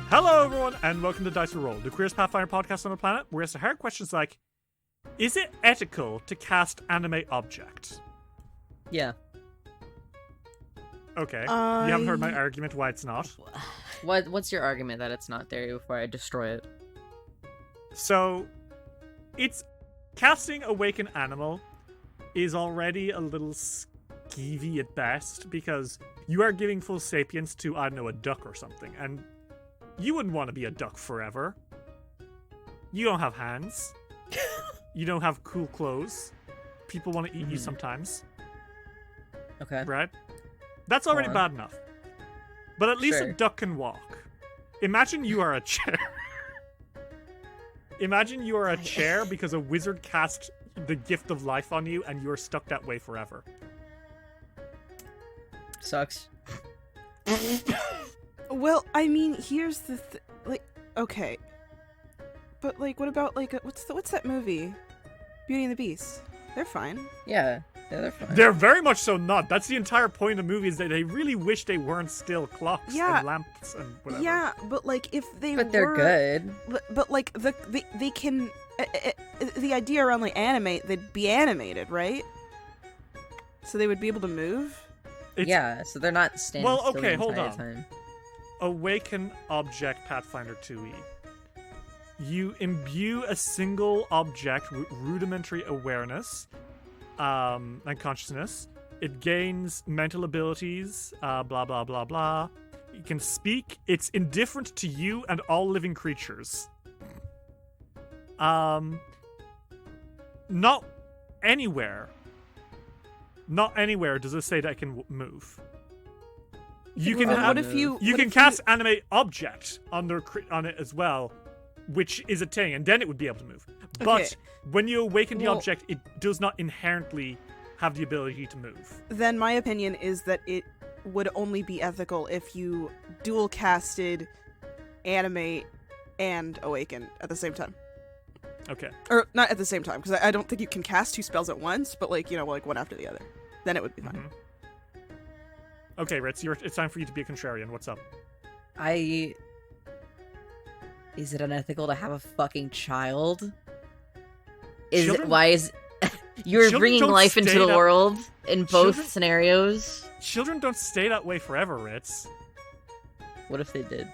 Hello, everyone, and welcome to Dice Roll, the Queerest Pathfinder Podcast on the planet, where we answer hard questions like, is it ethical to cast animate objects? Yeah. Okay. You haven't heard my argument why it's not? What's your argument that it's not there before I destroy it? So, it's casting Awaken Animal is already a little skeevy at best, because you are giving full sapience to, I don't know, a duck or something, and you wouldn't want to be a duck forever. You don't have hands. You don't have cool clothes. People want to eat you sometimes. Okay. Right? That's already bad enough. But at least a duck can walk. Imagine you are a chair. Imagine you are a chair because a wizard cast the gift of life on you and you are stuck that way forever. Sucks. Well, I mean, here's the okay. But, what about, what's that movie? Beauty and the Beast. They're fine. Yeah, they're fine. They're very much so not. That's the entire point of the movie, is that they really wish they weren't still clocks and lamps and whatever. Yeah, but, if they But they're good. But, they can... the idea around, animate, they'd be animated, right? So they would be able to move? Yeah, so they're not standing still the entire time. Awaken Object Pathfinder 2e. You imbue a single object with rudimentary awareness and consciousness. It gains mental abilities, blah, blah, blah, blah. You can speak. It's indifferent to you and all living creatures. Not anywhere does it say that it can move. You can cast animate object on it as well, which is a thing, and then it would be able to move. But when you awaken the object, it does not inherently have the ability to move. Then my opinion is that it would only be ethical if you dual casted animate and awaken at the same time. Okay. Or not at the same time, because I don't think you can cast two spells at once, but one after the other. Then it would be fine. Mm-hmm. Okay, Ritz, it's time for you to be a contrarian. What's up? Is it unethical to have a fucking child? You're bringing life into the world in both scenarios? Children don't stay that way forever, Ritz. What if they did?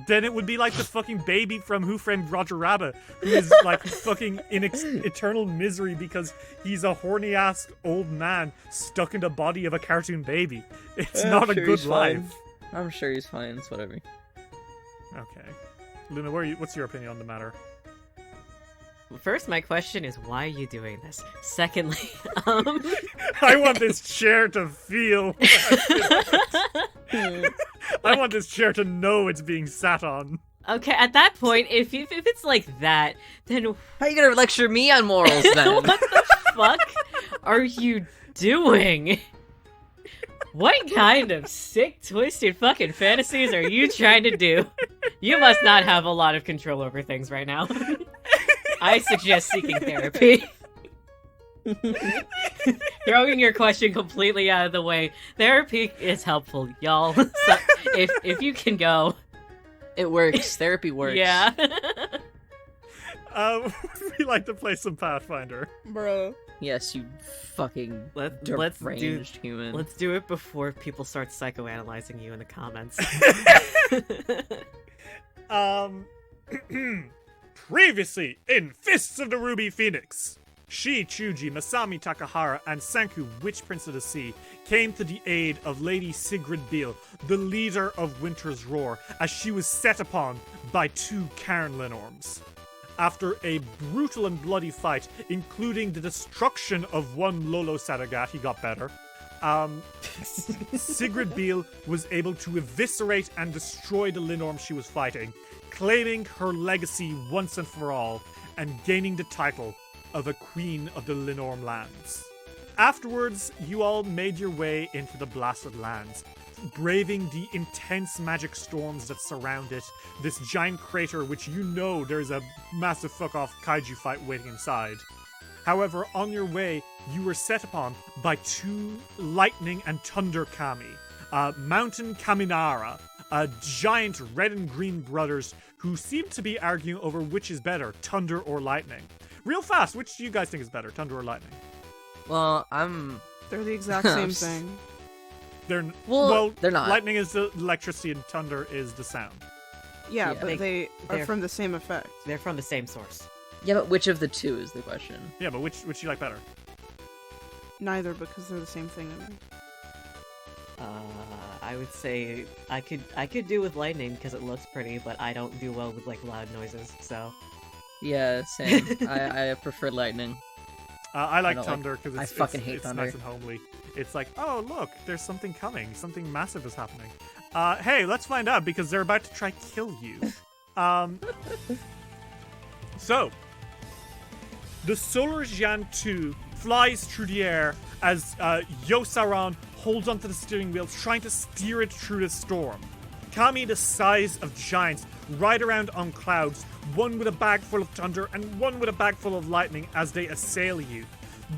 Then it would be like the fucking baby from Who Framed Roger Rabbit, who is fucking in eternal misery because he's a horny-ass old man stuck in the body of a cartoon baby. It's not a good life. I'm sure he's fine. It's whatever. Okay. Luna, what's your opinion on the matter? First, my question is, why are you doing this? Secondly, I want this chair to feel. I want this chair to know it's being sat on. Okay, at that point, if it's like that, then how are you gonna lecture me on morals then? What the fuck are you doing? What kind of sick, twisted fucking fantasies are you trying to do? You must not have a lot of control over things right now. I suggest seeking therapy. Throwing your question completely out of the way, therapy is helpful, y'all. So if you can go, it works. Therapy works. Yeah. We like to play some Pathfinder, bro. Yes, you fucking deranged human. Let's do it before people start psychoanalyzing you in the comments. Previously in Fists of the Ruby Phoenix, Shi Chuji, Masami Takahara, and Sanku, Witch Prince of the Sea, came to the aid of Lady Sigrid Beale, the leader of Winter's Roar, as she was set upon by two Cairn Linorms. After a brutal and bloody fight, including the destruction of one Lolo Sadagat, he got better, Sigrid Beale was able to eviscerate and destroy the Linorm she was fighting, claiming her legacy once and for all, and gaining the title of a Queen of the Linorm Lands. Afterwards, you all made your way into the Blasted Lands, braving the intense magic storms that surround it, this giant crater which you know there's a massive fuck-off kaiju fight waiting inside. However, on your way, you were set upon by two lightning and thunder kami, Mountain Kaminara, giant red and green brothers who seem to be arguing over which is better, thunder or lightning. Real fast, which do you guys think is better, thunder or lightning? Well, They're the exact same thing. They're not. Lightning is the electricity and thunder is the sound. Yeah, Yeah. but they are from the same effect. They're from the same source. Yeah, but which of the two is the question? Yeah, but which do you like better? Neither, because they're the same thing to me. I would say I could do with lightning because it looks pretty, but I don't do well with like loud noises. So Yeah, same. I prefer lightning. I like don't thunder because I it's fucking hate it's thunder. nice and homely. It's like, oh look, there's something coming. Something massive is happening. Hey, let's find out because they're about to try kill you. So, the Solar Jan 2 flies through the air as Yosaran holds onto the steering wheel, trying to steer it through the storm. Kami, the size of giants, ride around on clouds, one with a bag full of thunder and one with a bag full of lightning as they assail you.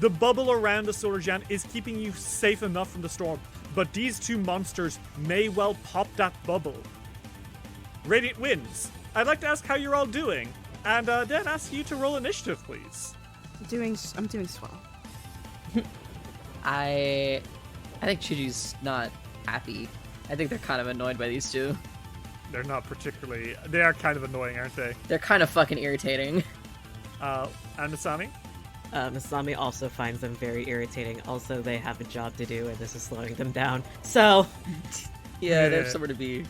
The bubble around the Solar Jan is keeping you safe enough from the storm, but these two monsters may well pop that bubble. Radiant wins. I'd like to ask how you're all doing, and then ask you to roll initiative, please. I'm doing swell. I think Chuji's not happy. I think they're kind of annoyed by these two. They're not particularly... They are kind of annoying, aren't they? They're kind of fucking irritating. And Masami? Masami also finds them very irritating. Also, they have a job to do, and this is slowing them down. So, Yeah, they have somewhere to be.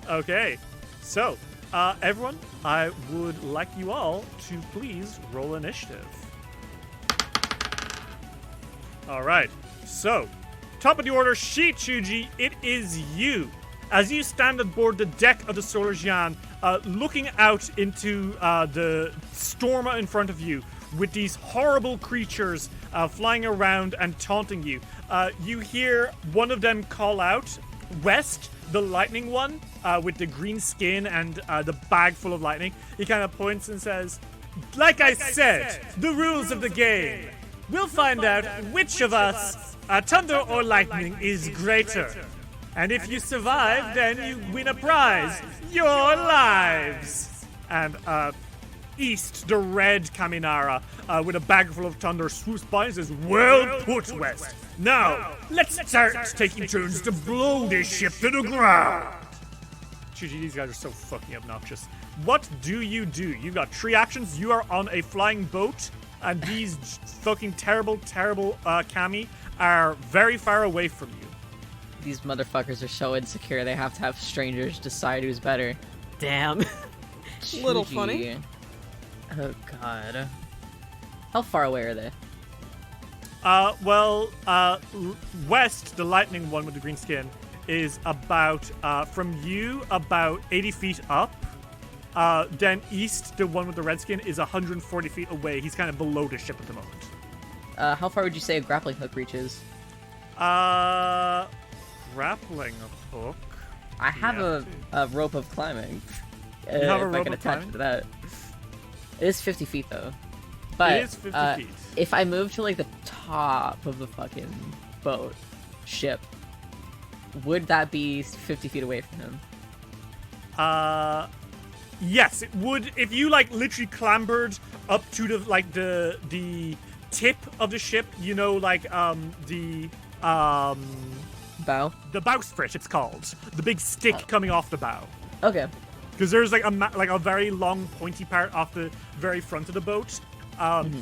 Okay. So, everyone, I would like you all to please roll initiative. All right. So, top of the order, Shichuji, it is you. As you stand aboard the deck of the Solar Jan, looking out into the storm in front of you with these horrible creatures flying around and taunting you, you hear one of them call out, West, the lightning one, with the green skin and the bag full of lightning. He kind of points and says, like I said, the rules of the game. We'll find out which of us, thunder or lightning, is greater. And if you survive, then you win a prize. Your lives! And, East, the red Kaminara, with a bag full of thunder, swoops by and says, well put, West. Now, let's start taking turns to blow this ship to the ground. Chuji, these guys are so fucking obnoxious. What do? You got 3 actions. You are on a flying boat, and these fucking terrible Kami are very far away from you. These motherfuckers are so insecure, they have to have strangers decide who's better. damn. Little Chuji. funny. Oh god. How far away are they? West, the lightning one with the green skin, is about, from you, about 80 feet up. Then East, the one with the red skin, is 140 feet away. He's kind of below the ship at the moment. How far would you say a grappling hook reaches? Grappling hook. I have a rope of climbing. You have a if I rope can of attach climbing? it to that. It is 50 feet though. But It is 50 feet. if I move to like the top of the fucking ship, would that be 50 feet away from him? Yes, it would. If you like literally clambered up to the tip of the ship, you know, like the Bow? the bowsprit, it's called, the big stick coming off the bow. Okay. Because there's like a very long pointy part off the very front of the boat.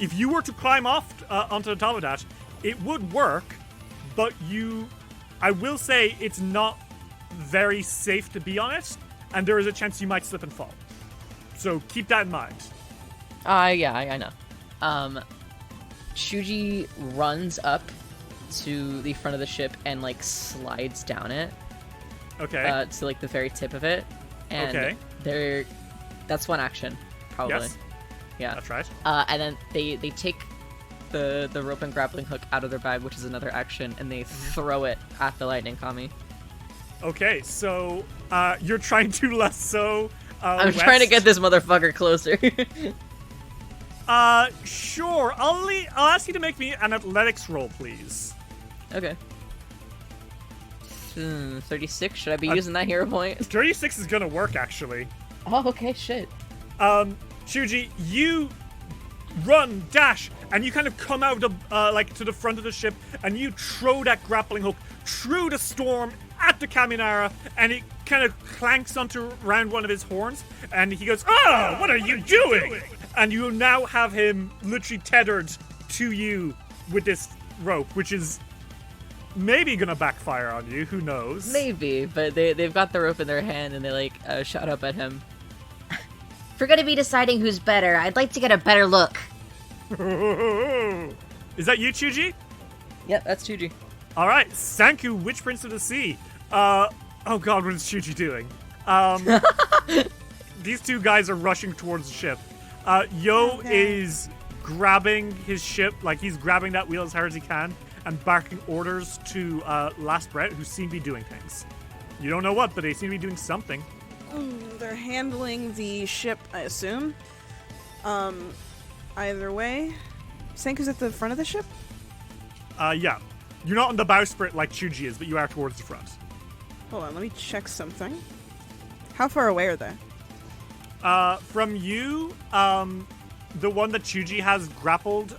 If you were to climb off onto the top of that, it would work, but I will say it's not very safe to be on it, and there is a chance you might slip and fall. So keep that in mind. Yeah, I know. Shuji runs up to the front of the ship and like slides down it. Okay. To like the very tip of it. And Okay. that's one action, probably. Yes. Yeah. That's right. And then they take the rope and grappling hook out of their bag, which is another action, and they throw it at the lightning Kami. Okay, so you're trying to lasso. I'm trying to West. get this motherfucker closer. Sure. I'll ask you to make me an athletics roll, please. Okay. 36. Should I be using that hero point? 36 is gonna work, actually. Oh, okay, shit. Shuji, you run, dash, and you kind of come out of, to the front of the ship, and you throw that grappling hook through the storm at the Kaminara, and it kind of clanks around one of his horns, and he goes, "Oh, what are you doing?" And you now have him literally tethered to you with this rope, which is maybe gonna backfire on you, who knows? Maybe, but they've got the rope in their hand, and they, shout up at him. If we're gonna be deciding who's better, I'd like to get a better look. Is that you, Chuji? Yep, that's Chuji. Alright, Sanku, Witch Prince of the Sea. Oh god, what is Chuji doing? These two guys are rushing towards the ship. Yo is grabbing his ship, he's grabbing that wheel as hard as he can, and barking orders to Last Brett, who seem to be doing things. You don't know what, but they seem to be doing something. They're handling the ship, I assume. Either way. Senku's at the front of the ship? Yeah. You're not on the bowsprit like Chuji is, but you are towards the front. Hold on, let me check something. How far away are they? From you, the one that Chuji has grappled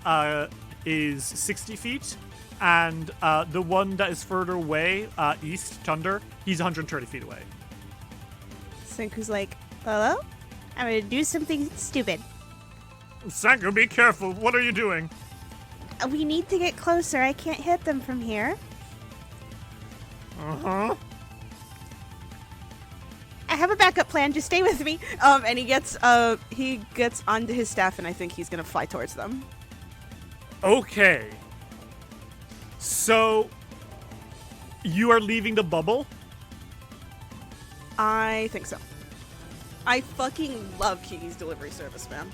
is 60 feet, and the one that is further away, east, Thunder, he's 130 feet away. Senku's like, hello? I'm gonna do something stupid. Sanku, be careful. What are you doing? We need to get closer. I can't hit them from here. Uh-huh. I have a backup plan. Just stay with me. And he gets onto his staff, and I think he's gonna fly towards them. Okay. So, you are leaving the bubble? I think so. I fucking love Kiki's delivery service, man.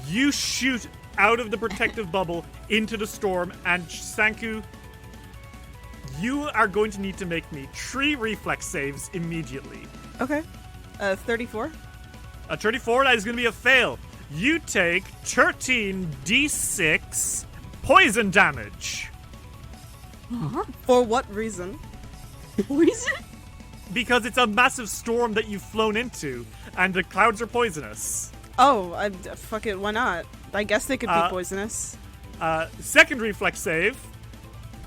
You shoot out of the protective bubble into the storm, and Sanku, you are going to need to make me 3 reflex saves immediately. Okay. 34. A 34, that is going to be a fail. You take 13 d6 poison damage. For what reason? Reason? Because it's a massive storm that you've flown into, and the clouds are poisonous. Oh, fuck it, why not? I guess they could be poisonous. Second reflex save.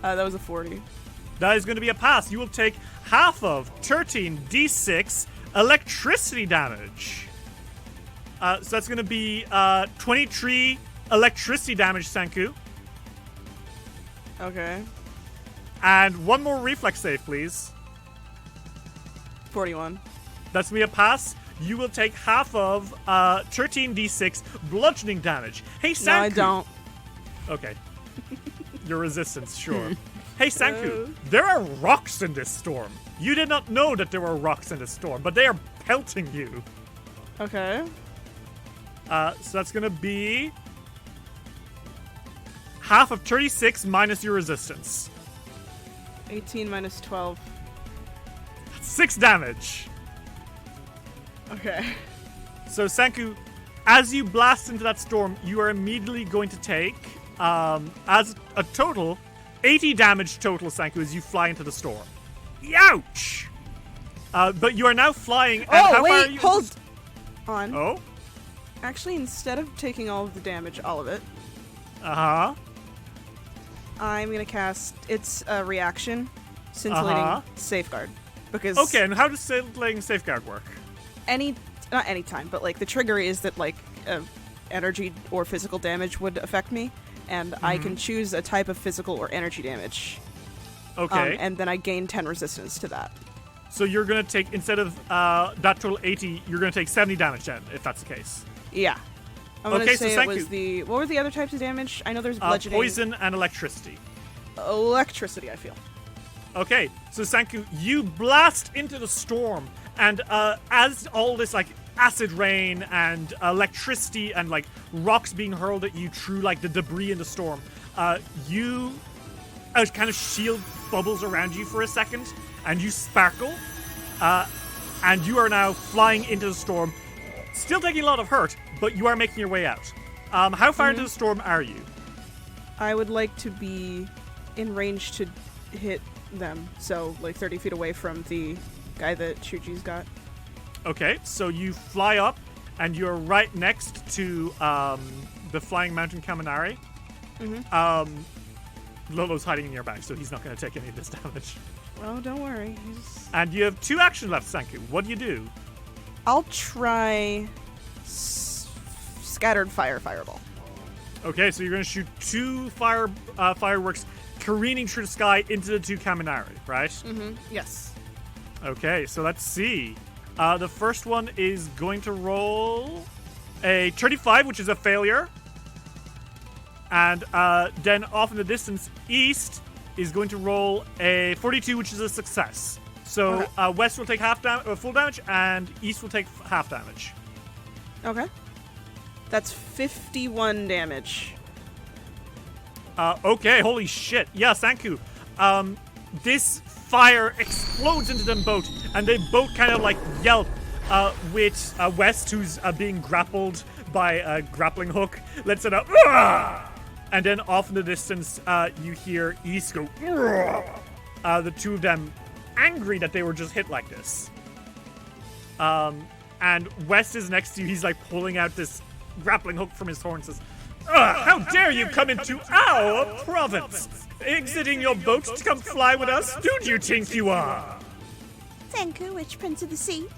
That was a 40. That is going to be a pass. You will take half of 13 d6 electricity damage. So that's going to be 23 electricity damage, Sanku. Okay. And one more reflex save, please. 41. That's going to be a pass. You will take half of 13 d6 bludgeoning damage. Hey, Sanku. No, I don't. Okay. Your resistance, sure. Hey, Sanku, there are rocks in this storm. You did not know that there were rocks in this storm, but they are pelting you. Okay. So that's going to be half of 36 minus your resistance. 18 minus 12. 6 damage. Okay. So, Sanku, as you blast into that storm, you are immediately going to take, as a total, 80 damage total, Sanku, as you fly into the storm. Ouch! But you are now flying, and how far are you? Hold on. Oh? Actually, instead of taking all of the damage, all of it, Uh-huh. I'm gonna cast its reaction, scintillating safeguard. Because Okay, and how does scintillating safeguard work? not any time, but the trigger is that energy or physical damage would affect me, and I can choose a type of physical or energy damage. Okay. And then I gain 10 resistance to that. So you're going to take, instead of that total 80, you're going to take 70 damage then, if that's the case. Yeah. I'm gonna Okay, so say thank it was you. what were the other types of damage? I know there's bludgeoning. Poison and electricity. Electricity, I feel. Okay, so Sanku, you blast into the storm, and as all this acid rain and electricity and rocks being hurled at you through the debris in the storm, you kind of shield bubbles around you for a second, and you sparkle, and you are now flying into the storm, still taking a lot of hurt, but you are making your way out. How far into the storm are you? I would like to be in range to hit them, so like 30 feet away from the guy that Shuji's got. Okay, so you fly up, and you're right next to the flying mountain Kaminari. Lolo's hiding in your back, so he's not going to take any of this damage. Oh, don't worry. And you have 2 action left, Sanku. What do you do? I'll try scattered fireball. Okay, so you're going to shoot 2 fireworks careening through the sky into the 2 Kaminari, right? Yes. Okay, so let's see. The first one is going to roll a 35, which is a failure. And then off in the distance, East is going to roll a 42, which is a success. So West will take full damage, and East will take half damage. Okay. That's 51 damage. Okay, holy shit. Yeah, Sanku. This fire explodes into them both, and they both kind of like yelp with West, who's being grappled by a grappling hook, lets it out. "Argh!" And then off in the distance, you hear East go, "Argh!" The 2 of them angry that they were just hit like this. And West is next to you. He's like pulling out this grappling hook from his horn and says, "How dare you come into our province? Exiting your boat to come fly with us? Who do you think you are?" Senku, Witch Prince of the Sea.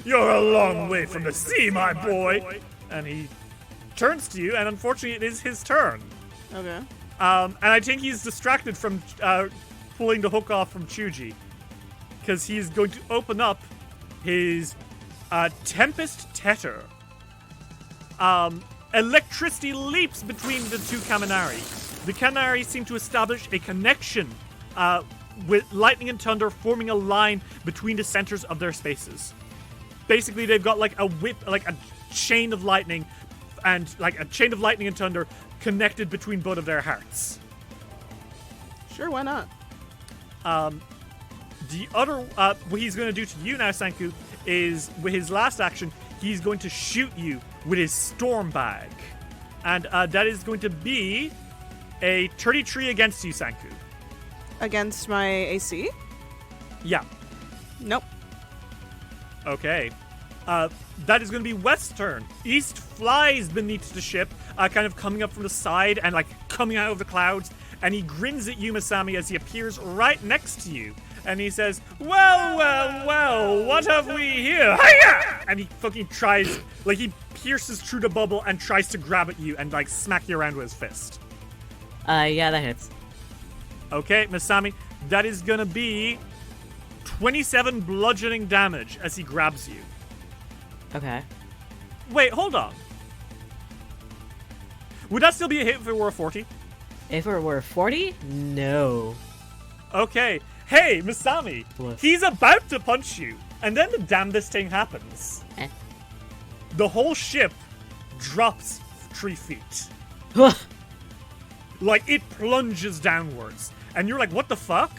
"You're a long way from the sea, my boy." And he turns to you, and unfortunately it is his turn. Okay. And I think he's distracted from pulling the hook off from Chuji, because he's going to open up his tempest tether. Electricity leaps between the 2 Kaminari. The Kaminari seem to establish a connection with lightning and thunder, forming a line between the centers of their spaces. Basically, they've got like a whip, like a chain of lightning, and thunder connected between both of their hearts. Sure, why not? The other, what he's going to do to you now, Sanku, is with his last action, he's going to shoot you with his storm bag. And that is going to be a 33 against you, Sanku. Against my AC? Yeah. Nope. Okay. That is going to be West's turn. East flies beneath the ship, kind of coming up from the side and like coming out of the clouds, and he grins at you, Masami, as he appears right next to you. And he says, well, what have we here? Hiya! And he fucking tries, like he pierces through the bubble and tries to grab at you and like smack you around with his fist. Yeah, that hits. Okay, Masami, that is gonna be 27 bludgeoning damage as he grabs you. Okay. Wait, hold on. Would that still be a hit if it were a 40? If it were 40? No. Okay. Hey, Masami, What? he's about to punch you, and then the damnedest thing happens. The whole ship drops 3 feet. Like, it plunges downwards. And you're like, what the fuck?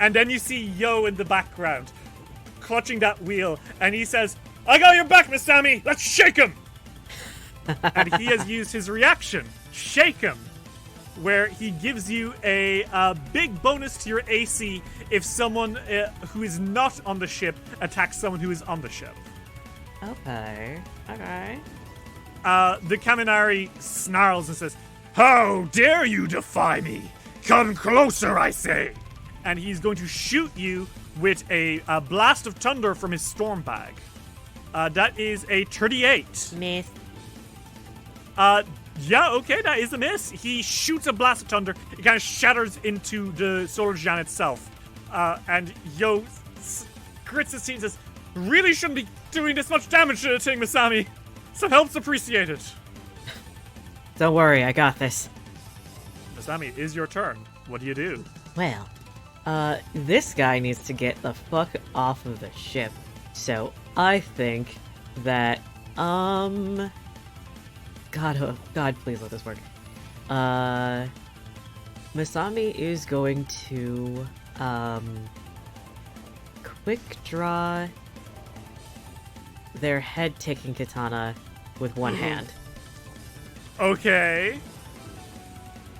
And then you see Yo in the background, clutching that wheel, and he says, "I got your back, Masami! Let's shake him!" And he has used his reaction, Shake Him, where he gives you a big bonus to your AC if someone who is not on the ship attacks someone who is on the ship. Okay. The Kaminari snarls and says, "How dare you defy me? Come closer, I say!" And he's going to shoot you with a blast of thunder from his storm bag. That is a 38. Miss. Yeah, okay, that is a miss. He shoots a blast of thunder. It kind of shatters into the solar giant itself. And Yo grits his teeth and says, "Really shouldn't be doing this much damage to the thing, Masami. Some help's appreciated." Don't worry, I got this. Masami, it is your turn. What do you do? Well, this guy needs to get the fuck off of the ship. So I think that, God, please let this work. Masami is going to, quick draw their head-taking katana with one hand. Okay.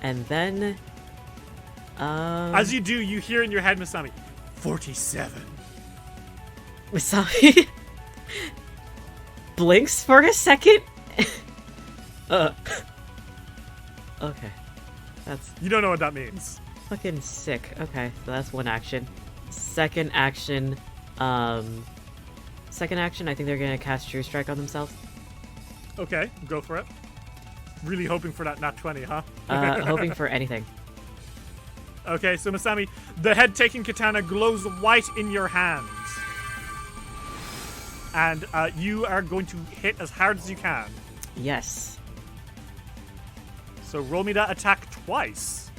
And then, As you do, you hear in your head, Masami, 47. Masami blinks for a second. Okay. That's You don't know what that means. fucking sick. Okay, so that's one action. Second action, I think they're gonna cast True Strike on themselves. Okay, go for it. Really hoping for that nat 20, huh? Hoping for anything. Okay, so Masami, the head-taking katana glows white in your hand. And you are going to hit as hard as you can. Yes. So roll me that attack twice.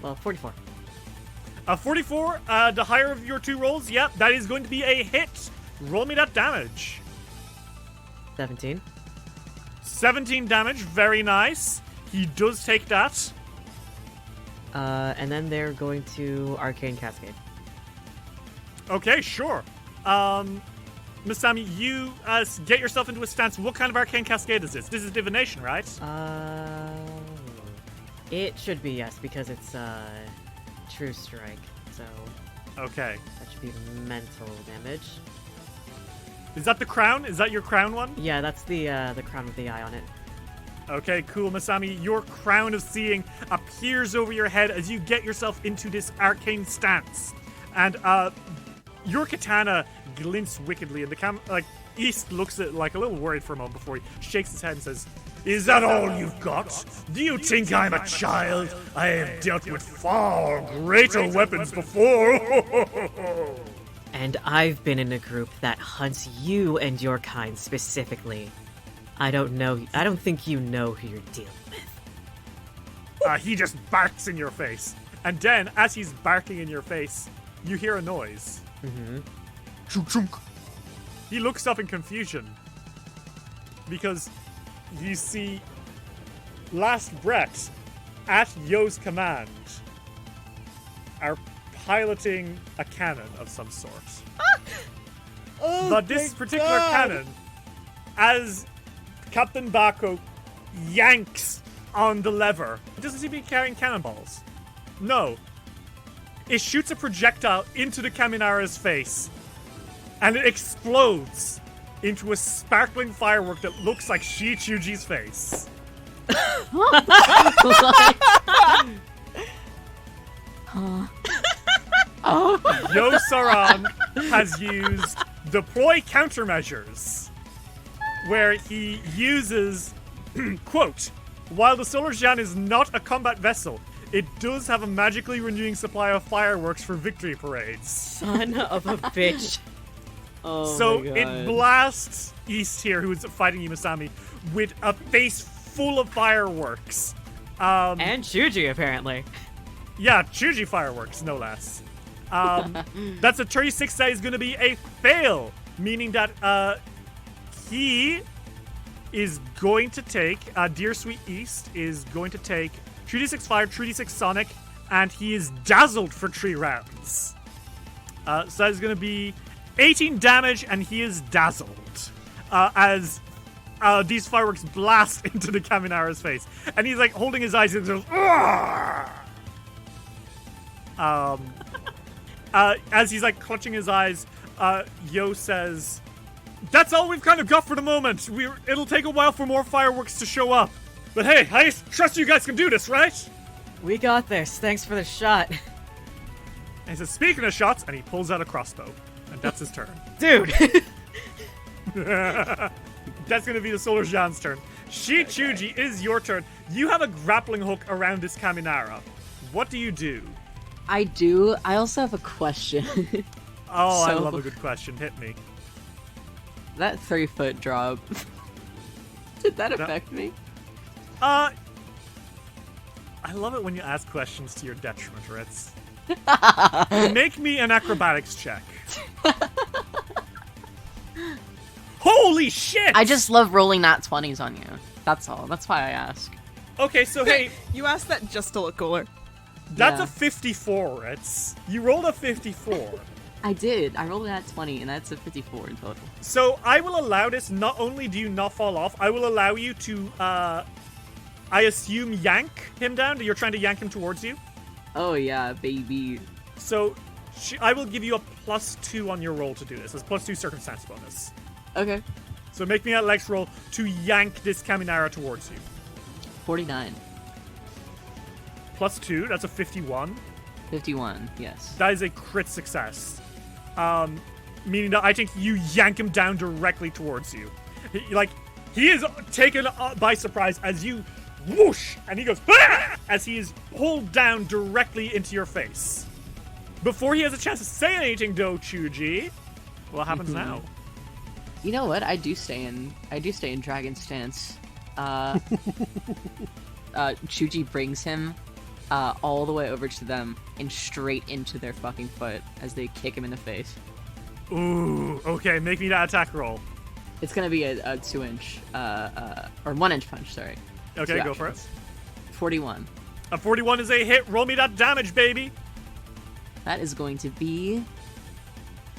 Well, 44. 44, the higher of your two rolls, yep, that is going to be a hit. Roll me that damage. 17. 17 damage, very nice. He does take that. And then they're going to Arcane Cascade. Okay, sure. Masami, you get yourself into a stance. What kind of Arcane Cascade is this? This is Divination, right? It should be, yes, because it's True Strike. So Okay. that should be mental damage. Is that the crown? Is that your crown one? Yeah, that's the crown with the eye on it. Okay, cool, Masami. Your crown of seeing appears over your head as you get yourself into this arcane stance. And your katana glints wickedly, and the East looks at it like a little worried for a moment before he shakes his head and says, "Is that all you've got? Do you think I'm a child? I have dealt with far greater weapons before." And I've been in a group that hunts you and your kind specifically. I don't think you know who you're dealing with. He just barks in your face. And then, as he's barking in your face, you hear a noise. Mm-hmm. Chunk, chunk. He looks up in confusion because you see Last Brett, at Yo's command, are piloting a cannon of some sort. But this particular cannon, as Captain Bako yanks on the lever, it doesn't seem to be carrying cannonballs. No. It shoots a projectile into the Kaminara's face, and it explodes into a sparkling firework that looks like Shichuji's face. Yo Saran has used deploy countermeasures, where he uses, quote, "While the Solar Jan is not a combat vessel, it does have a magically renewing supply of fireworks for victory parades." Son of a bitch. Oh So my it God. blasts East here, who is fighting you, Masami, with a face full of fireworks. And Shuji, apparently. Yeah, Chuji fireworks, no less. That's a 36. That is going to be a fail, meaning that he is going to take, Dear Sweet East is going to take 3d6 fire, 3d6 sonic, and he is dazzled for 3 rounds. So that is going to be 18 damage, and he is dazzled as these fireworks blast into the Kaminara's face. And he's like holding his eyes and goes, as he's like clutching his eyes, Yo says, "That's all we've kind of got for the moment. It'll take a while for more fireworks to show up. But hey, I trust you guys can do this, right?" We got this. Thanks for the shot. And he says, "Speaking of shots," and he pulls out a crossbow. And that's his turn. Dude. That's going to be the Solar Jan's turn. Shichuji, is your turn. You have a grappling hook around this Kaminara. What do you do? I do. I also have a question. Oh, I So- love a good question. Hit me. That 3-foot drop. Did that affect me? I love it when you ask questions to your detriment, Ritz. Make me an acrobatics check. Holy shit! I just love rolling nat 20s on you. That's all. That's why I ask. Okay, so hey, You asked that just to look cooler. that's Yeah. a 54, Ritz. You rolled a 54. I did. I rolled a nat 20, and that's a 54 in total. So I will allow this. Not only do you not fall off, I will allow you to, I assume, yank him down. You're trying to yank him towards you. Oh yeah, baby. So I will give you a +2 on your roll to do this. It's +2 circumstance bonus. Okay. So make me an athletics roll to yank this Kaminara towards you. 49. +2, that's a 51. 51, yes. That is a crit success. Meaning that I think you yank him down directly towards you. He is taken by surprise as you whoosh, and he goes, "Ah!" as he is pulled down directly into your face. Before he has a chance to say anything, though, Chuji, what happens now? You know what? I do stay in dragon stance. Chuji brings him all the way over to them and straight into their fucking foot as they kick him in the face. Ooh, okay, make me that attack roll. It's gonna be a 2-inch, or 1-inch punch, sorry. Okay, 2 go for it. actions. 41. A 41 is a hit. Roll me that damage, baby. That is going to be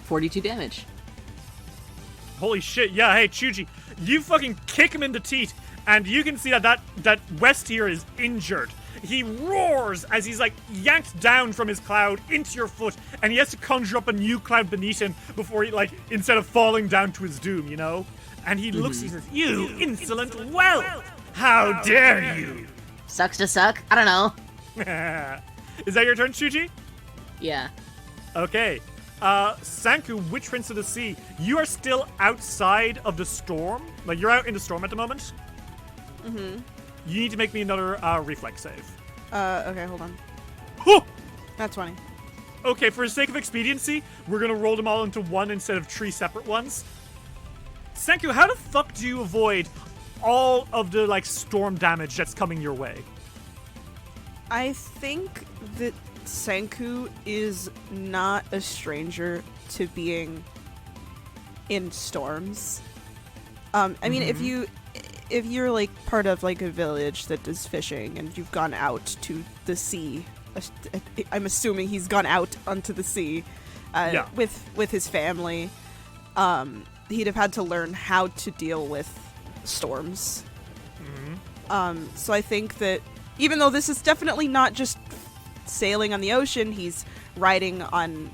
42 damage. Holy shit, yeah, hey, Chuji, you fucking kick him in the teeth, and you can see that West here is injured. He roars as he's yanked down from his cloud into your foot, and he has to conjure up a new cloud beneath him before he, instead of falling down to his doom, you know? And he looks, he says, "You insolent whelp! How dare you!" Sucks to suck? I don't know. Is that your turn, Chuji? Yeah. Okay. Sanku, Witch Prince of the Sea, you are still outside of the storm. You're out in the storm at the moment. Mm-hmm. You need to make me another reflex save. Okay, hold on. Huh! That's 20. Okay, for the sake of expediency, we're gonna roll them all into one instead of 3 separate ones. Sanku, how the fuck do you avoid all of the, storm damage that's coming your way? I think that Sanku is not a stranger to being in storms. I mean, if you're part of a village that does fishing and you've gone out to the sea, I'm assuming he's gone out onto the sea with his family. He'd have had to learn how to deal with storms. So I think that even though this is definitely not just sailing on the ocean, he's riding on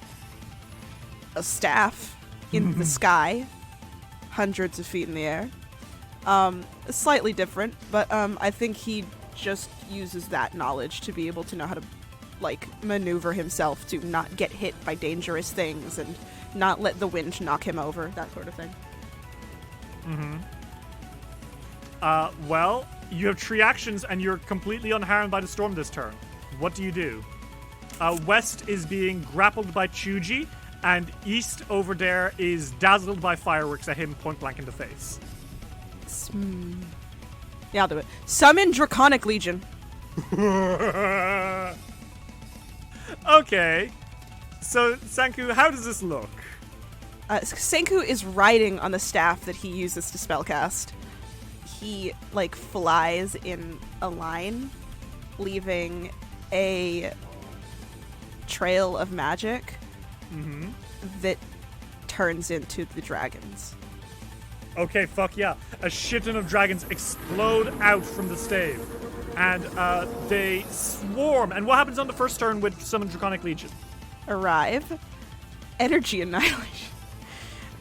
a staff in the sky, hundreds of feet in the air. Slightly different, but I think he just uses that knowledge to be able to know how to maneuver himself to not get hit by dangerous things and not let the wind knock him over, that sort of thing. Well, you have 3 actions and you're completely unharmed by the storm this turn. What do you do? West is being grappled by Chuji, and East over there is dazzled by fireworks at him point blank in the face. Yeah, I'll do it. Summon Draconic Legion. Okay. So, Sanku, how does this look? Sanku is riding on the staff that he uses to spellcast. He, flies in a line, leaving a trail of magic that turns into the dragons. Okay, fuck yeah. A shit ton of dragons explode out from the stave. And they swarm. And what happens on the first turn with Summon Draconic Legion? Arrive. Energy annihilation.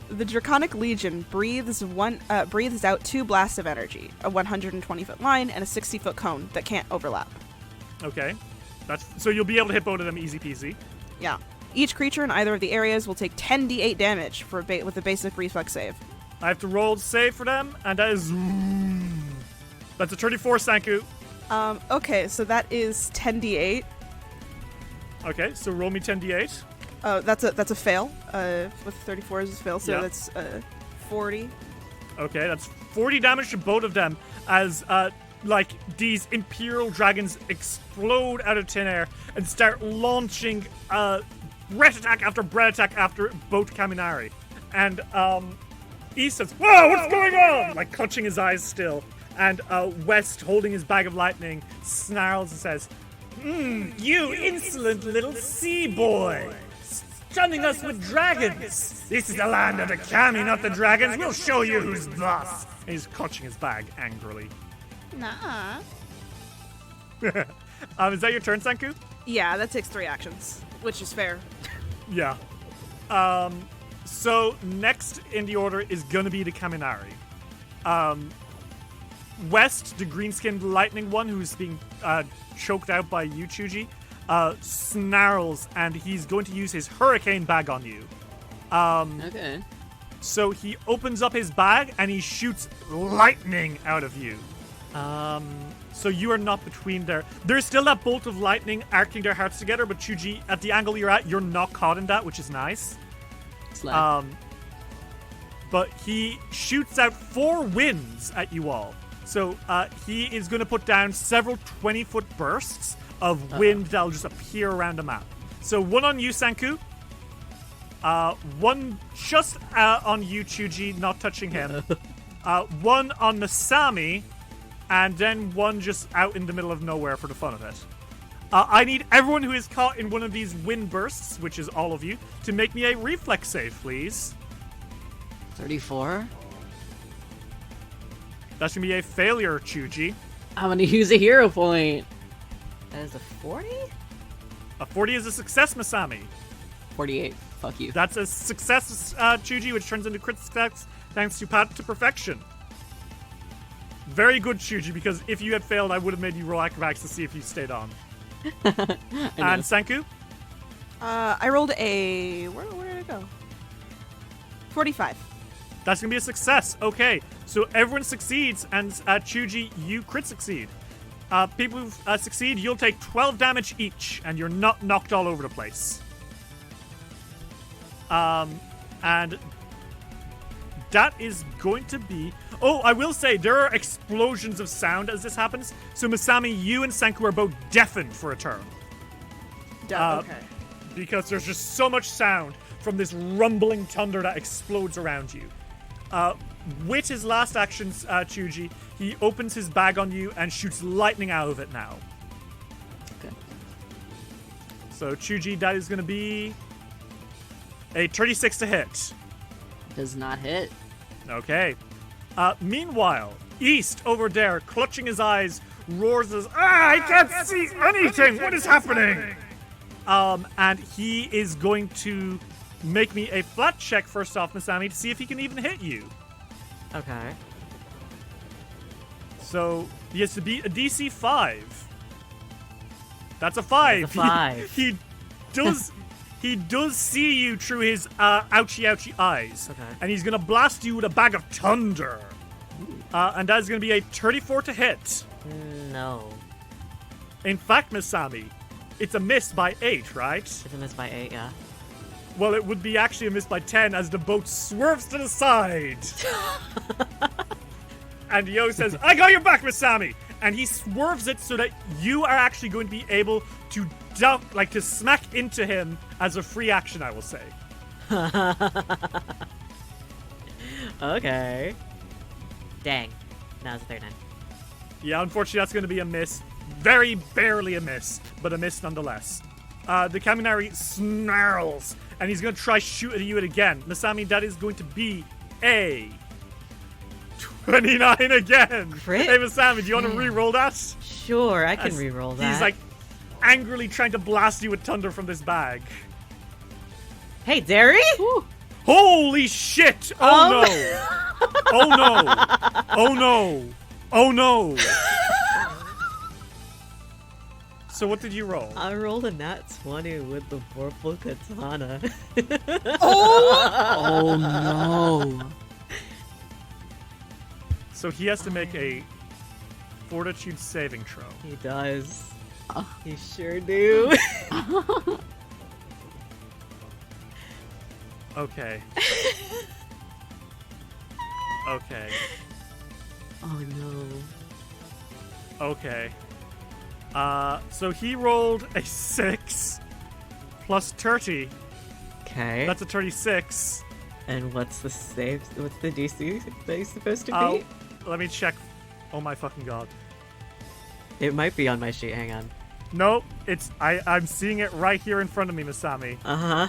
The Draconic Legion breathes out 2 blasts of energy, a 120-foot line and a 60-foot cone that can't overlap. Okay. So you'll be able to hit both of them easy peasy. Yeah. Each creature in either of the areas will take 10d8 damage with a basic reflex save. I have to roll save for them, and that is... That's a 34, Sanku. Okay, so that is 10d8. Okay, so roll me 10d8. That's a fail. With 34 as a fail, so that's 40. Okay, that's 40 damage to both of them as these imperial dragons explode out of thin air and start launching breath attack after both Kaminari. And East says, "Whoa, what's going on?" Clutching his eyes still. And West, holding his bag of lightning, snarls and says, "You insolent little sea boy! Stunning us with dragons! This is the land of the Kami, not the dragons! We'll show you who's boss!" And he's clutching his bag angrily. Nah. Is that your turn, Sanku? Yeah, that takes 3 actions, which is fair. Yeah. So next in the order is gonna be the Kaminari. West, the green-skinned lightning one who's being choked out by you, Chuji, snarls, and he's going to use his hurricane bag on you. Okay. So he opens up his bag and he shoots lightning out of you. So you are not between there. There's still that bolt of lightning arcing their hearts together, but Chuji, at the angle you're at, you're not caught in that, which is nice. Slap. But he shoots out 4 winds at you all. So he is going to put down several 20-foot bursts of wind that'll just appear around the map. So 1 on you, Sanku. 1 just on you, Chuji, not touching him. 1 on Masami. And then 1 just out in the middle of nowhere for the fun of it. I need everyone who is caught in one of these wind bursts, which is all of you, to make me a reflex save, please. 34. That's gonna be a failure, Chuji. I'm gonna use a hero point. That is a 40? A 40 is a success, Masami. 48. Fuck you. That's a success, Chuji, which turns into crit success thanks to Path to Perfection. Very good, Chuji, because if you had failed, I would have made you roll acrobatics to see if you stayed on. And Sanku? I rolled a... Where did it go? 45. That's going to be a success. Okay, so everyone succeeds, and Chuji, you crit succeed. People who succeed, you'll take 12 damage each, and you're not knocked all over the place. And that is going to be... Oh, I will say, there are explosions of sound as this happens. So, Masami, you and Sanku are both deafened for a turn. Okay. Because there's just so much sound from this rumbling thunder that explodes around you. With his last actions, Chuji, he opens his bag on you and shoots lightning out of it now. Okay. So, Chuji, that is going to be a 36 to hit. Does not hit. Okay. Meanwhile, East over there, clutching his eyes, roars as, I can't see anything! What is happening? And he is going to make me a flat check first off, Masami, to see if he can even hit you. Okay. So, he has to beat a DC 5. That's a 5. That's a 5. He does see you through his ouchie eyes. Okay. And he's going to blast you with a bag of thunder. And that is going to be a 34 to hit. No. In fact, Masami, it's a miss by 8, right? It's a miss by 8, yeah. Well, it would be actually a miss by 10 as the boat swerves to the side. And Yo says, I got your back, Masami! And he swerves it so that you are actually going to be able to duck, like to smack into him as a free action, I will say. Okay. Dang. Now it's a 39. Yeah, unfortunately, that's going to be a miss. Very barely a miss, but a miss nonetheless. The Kaminari snarls, and he's going to try shoot at you again. Masami, that is going to be a 29 again. Crit? Hey, Masami, do you want to re-roll that? Sure, I can As re-roll that. He's like angrily trying to blast you with thunder from this bag. Hey, Derry! Holy shit! Oh no! Oh no! Oh no! Oh no! So what did you roll? I rolled a nat 20 with the purple katana. Oh no. So he has to make a fortitude saving throw. He does. He sure do. Okay. Okay. Oh no. Okay. So he rolled a 6 plus 30. Okay. That's a 36. And what's the save? What's the DC that he's supposed to Oh, beat? let me check. Oh my fucking god. It might be on my sheet. Hang on. No, I'm seeing it right here in front of me, Masami. Uh-huh.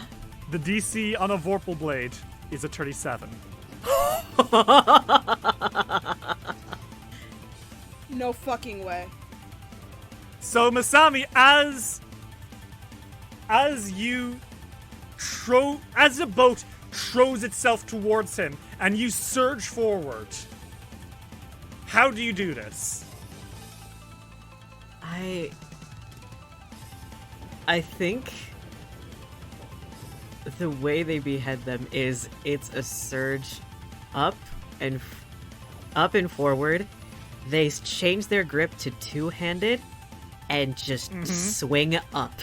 The DC on a Vorpal Blade is a 37. No fucking way. So, Masami, as as the boat throws itself towards him and you surge forward. How do you do this? I think the way they behead them is it's a surge up and forward. They change their grip to two-handed and just swing up.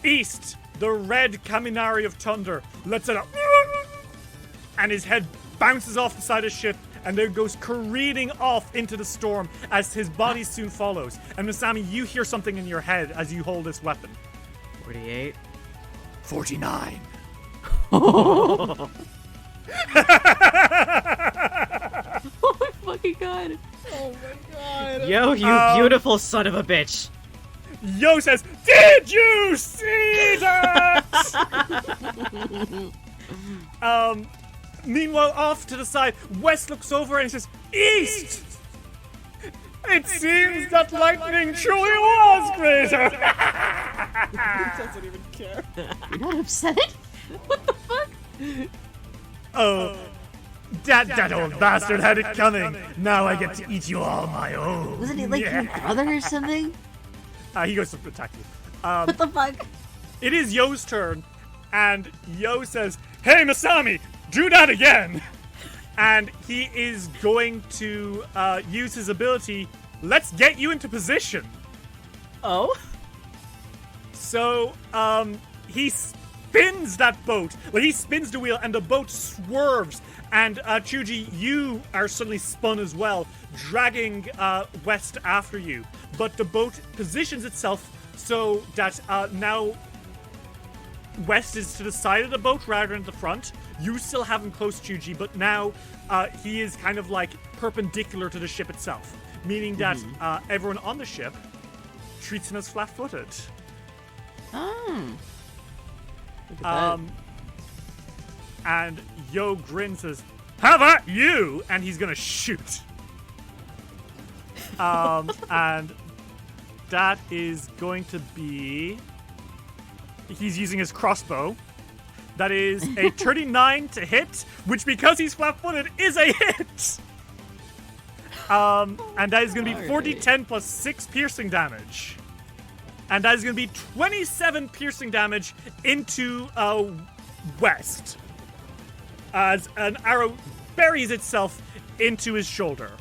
East, the red kaminari of thunder lets it up, and his head bounces off the side of the ship and then goes careening off into the storm as his body soon follows. And Masami, you hear something in your head as you hold this weapon. 48. 49. Oh my fucking god. Oh my god. Yo, you beautiful son of a bitch. Yo says, "Did you see that?" Meanwhile, off to the side, West looks over and he says, "East! It seems that lightning truly was greater." He doesn't even care. You're not upset? What the fuck? Oh, that old bastard had it coming. Now I get to eat you all my own. Wasn't he like your brother or something? He goes to attack you. What the fuck? It is Yo's turn, and Yo says, "Hey, Masami, do that again!" And he is going to use his ability, "Let's get you into position." Oh? So, he spins that boat. Well, he spins the wheel, and the boat swerves. And, Chuji, you are suddenly spun as well, dragging West after you. But the boat positions itself so that now West is to the side of the boat rather than the front. You still have him close, Chuji, but now he is kind of like perpendicular to the ship itself. Meaning that everyone on the ship treats him as flat-footed. Oh. Look at that. And Yo grins says, "How about you?" And he's gonna shoot. And that is going to be... He's using his crossbow. That is a 39 to hit, which because he's flat-footed is a hit. And that is going to be 4d10 plus 6 piercing damage. And that is going to be 27 piercing damage into West. As an arrow buries itself into his shoulder.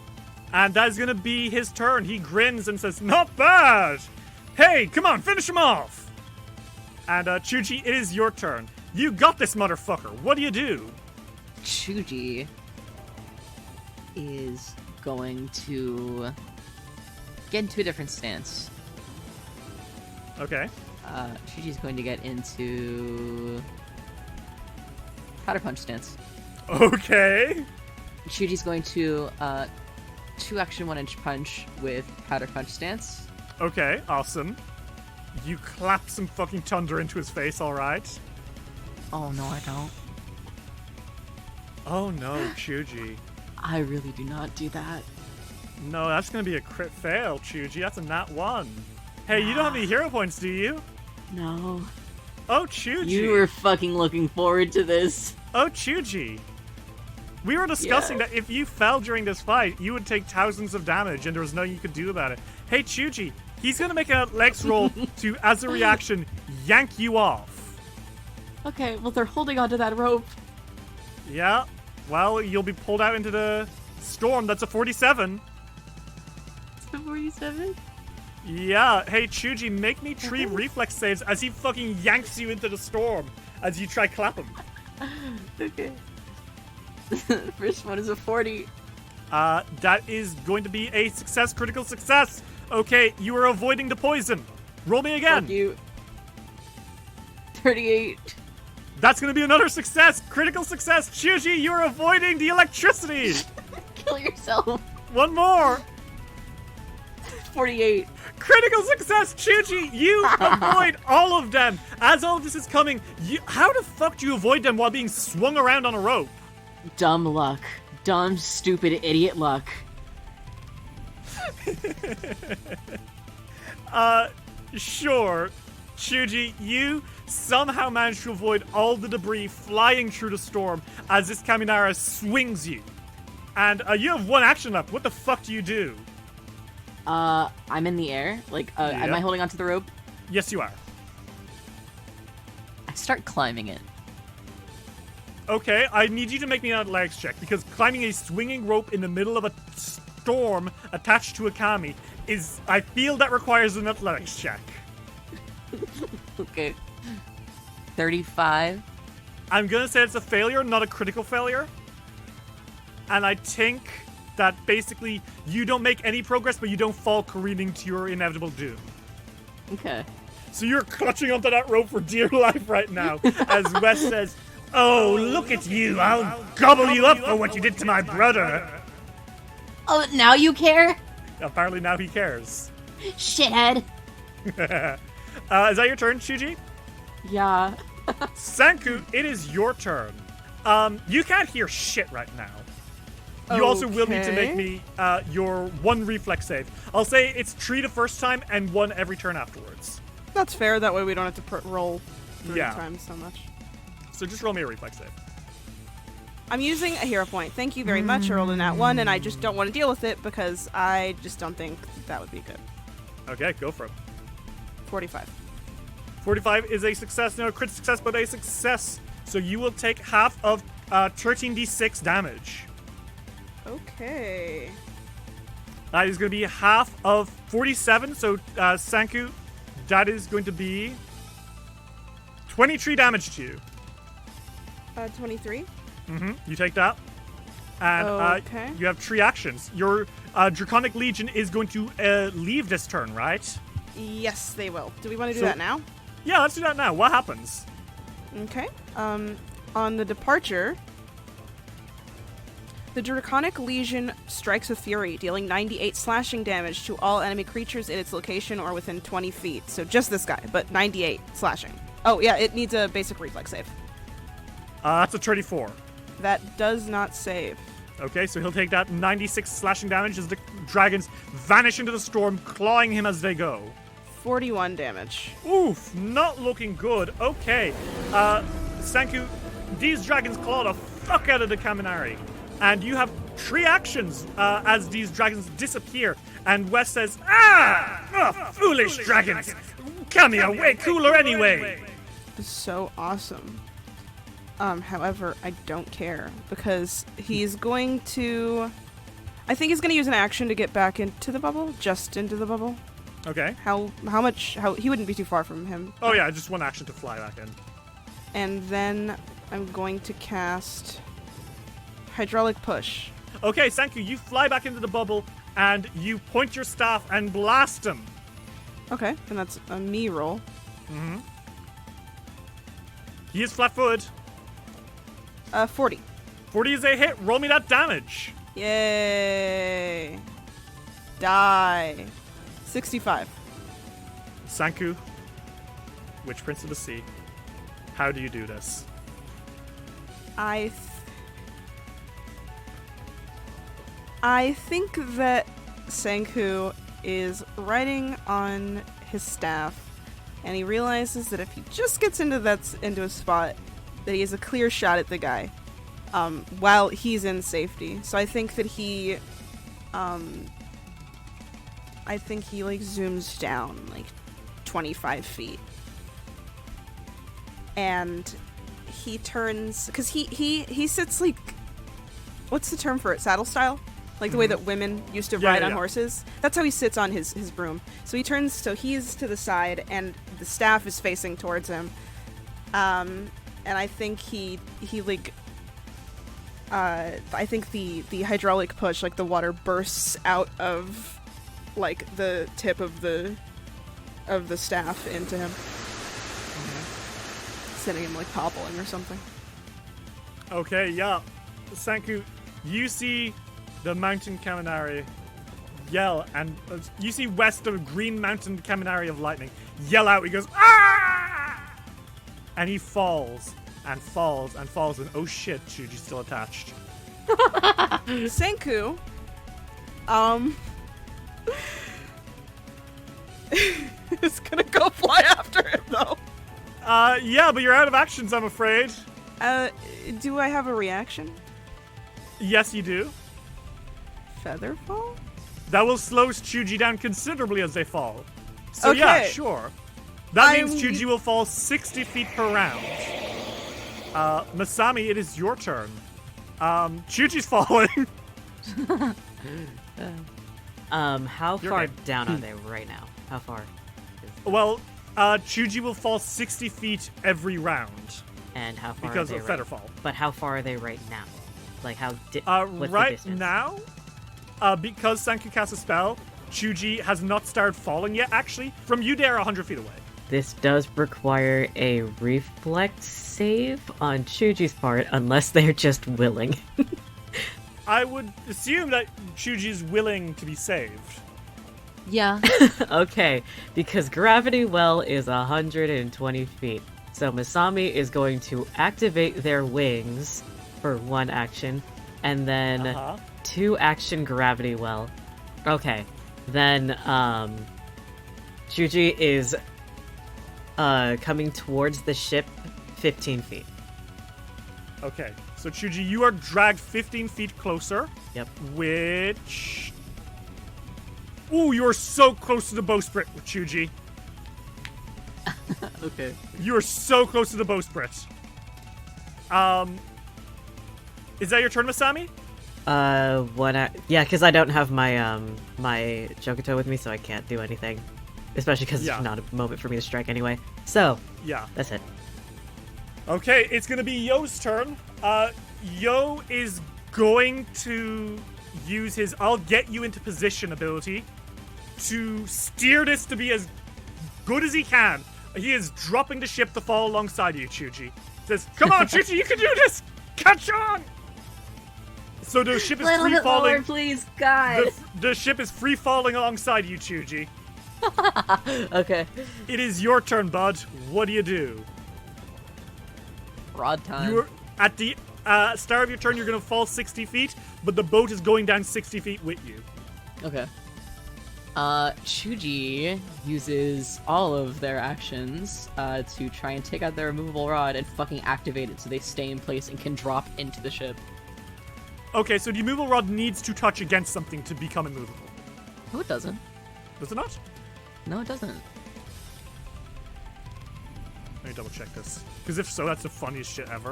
And that is going to be his turn. He grins and says, "Not bad! Hey, come on, finish him off!" And Chuji, it is your turn. You got this, motherfucker. What do you do? Chuji is going to get into a different stance. Okay. Chuji's going to get into powder punch stance. Okay. Chuji's going to 2-action 1-inch punch with powder punch stance. Okay, awesome. You clap some fucking thunder into his face, alright? Oh no, I don't. Oh no, Chuji. I really do not do that. No, that's gonna be a crit fail, Chuji. That's a nat 1. Hey, you don't have any hero points, do you? No. Oh, Chuji. You were fucking looking forward to this. Oh, Chuji. We were discussing that if you fell during this fight, you would take thousands of damage, and there was nothing you could do about it. Hey, Chuji, he's gonna make a legs roll to, as a reaction, yank you off. Okay, well they're holding onto that rope. Yeah, well, you'll be pulled out into the storm. That's a 47. It's the 47? Yeah, hey, Chuji, make me 3 reflex saves as he fucking yanks you into the storm as you try clap him. Okay. The first one is a 40. That is going to be a success, critical success. Okay, you are avoiding the poison. Roll me again. Fuck you. 38. That's going to be another success, critical success. Chuji, you are avoiding the electricity. Kill yourself. One more. 48. Critical success, Chuji. You avoid all of them. As all of this is coming, how the fuck do you avoid them while being swung around on a rope? Dumb luck. Dumb, stupid, idiot luck. Sure. Shuji, you somehow manage to avoid all the debris flying through the storm as this Kaminara swings you. And you have one action left. What the fuck do you do? I'm in the air. Like, am I holding onto the rope? Yes, you are. I start climbing it. Okay, I need you to make me an athletics check, because climbing a swinging rope in the middle of a storm attached to a kami is... I feel that requires an athletics check. Okay. 35. I'm gonna say it's a failure, not a critical failure. And I think that basically you don't make any progress, but you don't fall careening to your inevitable doom. Okay. So you're clutching onto that rope for dear life right now, as Wes says, "Oh, look at you! I'll gobble you up for what you did to my brother." Oh, now you care? Apparently now he cares. Shithead. Is that your turn, Shuji? Yeah. Sanku, it is your turn. You can't hear shit right now. You also will need to make me your one reflex save. I'll say it's 3 the first time and 1 every turn afterwards. That's fair. That way we don't have to roll 3 Yeah. times so much. So just roll me a reflex save. I'm using a hero point. Thank you very much. I rolled a nat 1, and I just don't want to deal with it because I just don't think that would be good. Okay, go for it. 45. 45 is a success, no crit success, but a success. So you will take half of 13d6 damage. Okay. That is going to be half of 47. So Sanku, that is going to be 23 damage to you. 23. You take that. And Okay. you have 3 actions. Your Draconic Legion is going to leave this turn, right? Yes, they will. Do we want to do that now? Yeah, let's do that now. What happens? Okay. On the departure, the Draconic Legion strikes with fury, dealing 98 slashing damage to all enemy creatures in its location or within 20 feet. So just this guy, but 98 slashing. Oh, yeah, it needs a basic reflex save. That's a 34. That does not save. Okay, so he'll take that 96 slashing damage as the dragons vanish into the storm, clawing him as they go. 41 damage. Oof, not looking good. Okay, Sanku, these dragons claw the fuck out of the Kaminari. And you have 3 actions as these dragons disappear. And Wes says, foolish dragons! Kami are way cooler anyway! This is so awesome. However, I don't care because he's going to... I think he's going to use an action to get back into the bubble, just into the bubble. Okay. How he wouldn't be too far from him. Oh yeah, just one action to fly back in. And then I'm going to cast Hydraulic Push. Okay, Sanku, you fly back into the bubble and you point your staff and blast him. Okay, and that's a me roll. He is flat-footed. 40. 40 is a hit. Roll me that damage. Yay! Die. 65. Sanku, Witch Prince of the Sea, how do you do this? I think that Sanku is riding on his staff, and he realizes that if he just gets into a spot, that he has a clear shot at the guy, while he's in safety. So I think that he like zooms down like 25 feet, and he turns because he sits like, what's the term for it? Saddle style. Like the way that women used to ride on horses. That's how he sits on his broom. So he turns, so he's to the side, and the staff is facing towards him. And I think he like, I think the hydraulic push, like the water bursts out of, like the tip of the staff into him, sending him like toppling or something. Okay, yeah. Sanku, you see the mountain Kaminari yell, and you see west of a green mountain Kaminari of lightning yell out. He goes, "Ah!" And he falls and falls and falls, and oh shit, Shuji's still attached. Senku, is gonna go fly after him, though. Yeah, but you're out of actions, I'm afraid. Do I have a reaction? Yes, you do. Featherfall? That will slow Chuji down considerably as they fall. So yeah, Okay. sure. That means Chuji will fall 60 feet per round. Masami, it is your turn. Chuji's falling. How You're far good. down are they right now? How far? Well, Chuji will fall 60 feet every round And how far because are they of right? Featherfall. But how far are they right now? Like how? What's the Right distance? now, because Sanku cast a spell, Chuji has not started falling yet, actually. From you, they are 100 feet away. This does require a reflex save on Chuji's part, unless they're just willing. I would assume that Chuji is willing to be saved. Yeah. Okay, because Gravity Well is 120 feet. So Masami is going to activate their wings for 1 action, and then 2 action Gravity Well. Okay, then Chuji is coming towards the ship 15 feet. Okay, so Chuji, you are dragged 15 feet closer. Yep. Which... Ooh, you are so close to the bowsprit, Chuji. Okay. You are so close to the bowsprit. Is that your turn, Masami? Yeah, because I don't have my my Jokoto with me, so I can't do anything. Especially because Yeah. it's not a moment for me to strike anyway. So, Yeah. that's it. Okay, it's gonna be Yo's turn. Yo is going to use his I'll get you into position ability to steer this to be as good as he can. He is dropping the ship to fall alongside you, Chuji. Says, come on, Chuji, you can do this! Catch on! So the ship is A little free bit falling. lower, please, God. The ship is free falling alongside you, Chuji. Okay. It is your turn, bud. What do you do? Rod time. You're at the start of your turn. You're gonna fall 60 feet, but the boat is going down 60 feet with you. Okay. Chuji uses all of their actions to try and take out their removable rod and fucking activate it so they stay in place and can drop into the ship. Okay, so the immovable rod needs to touch against something to become immovable. No, it doesn't. Does it not? No, it doesn't. Let me double check this. Because if so, that's the funniest shit ever.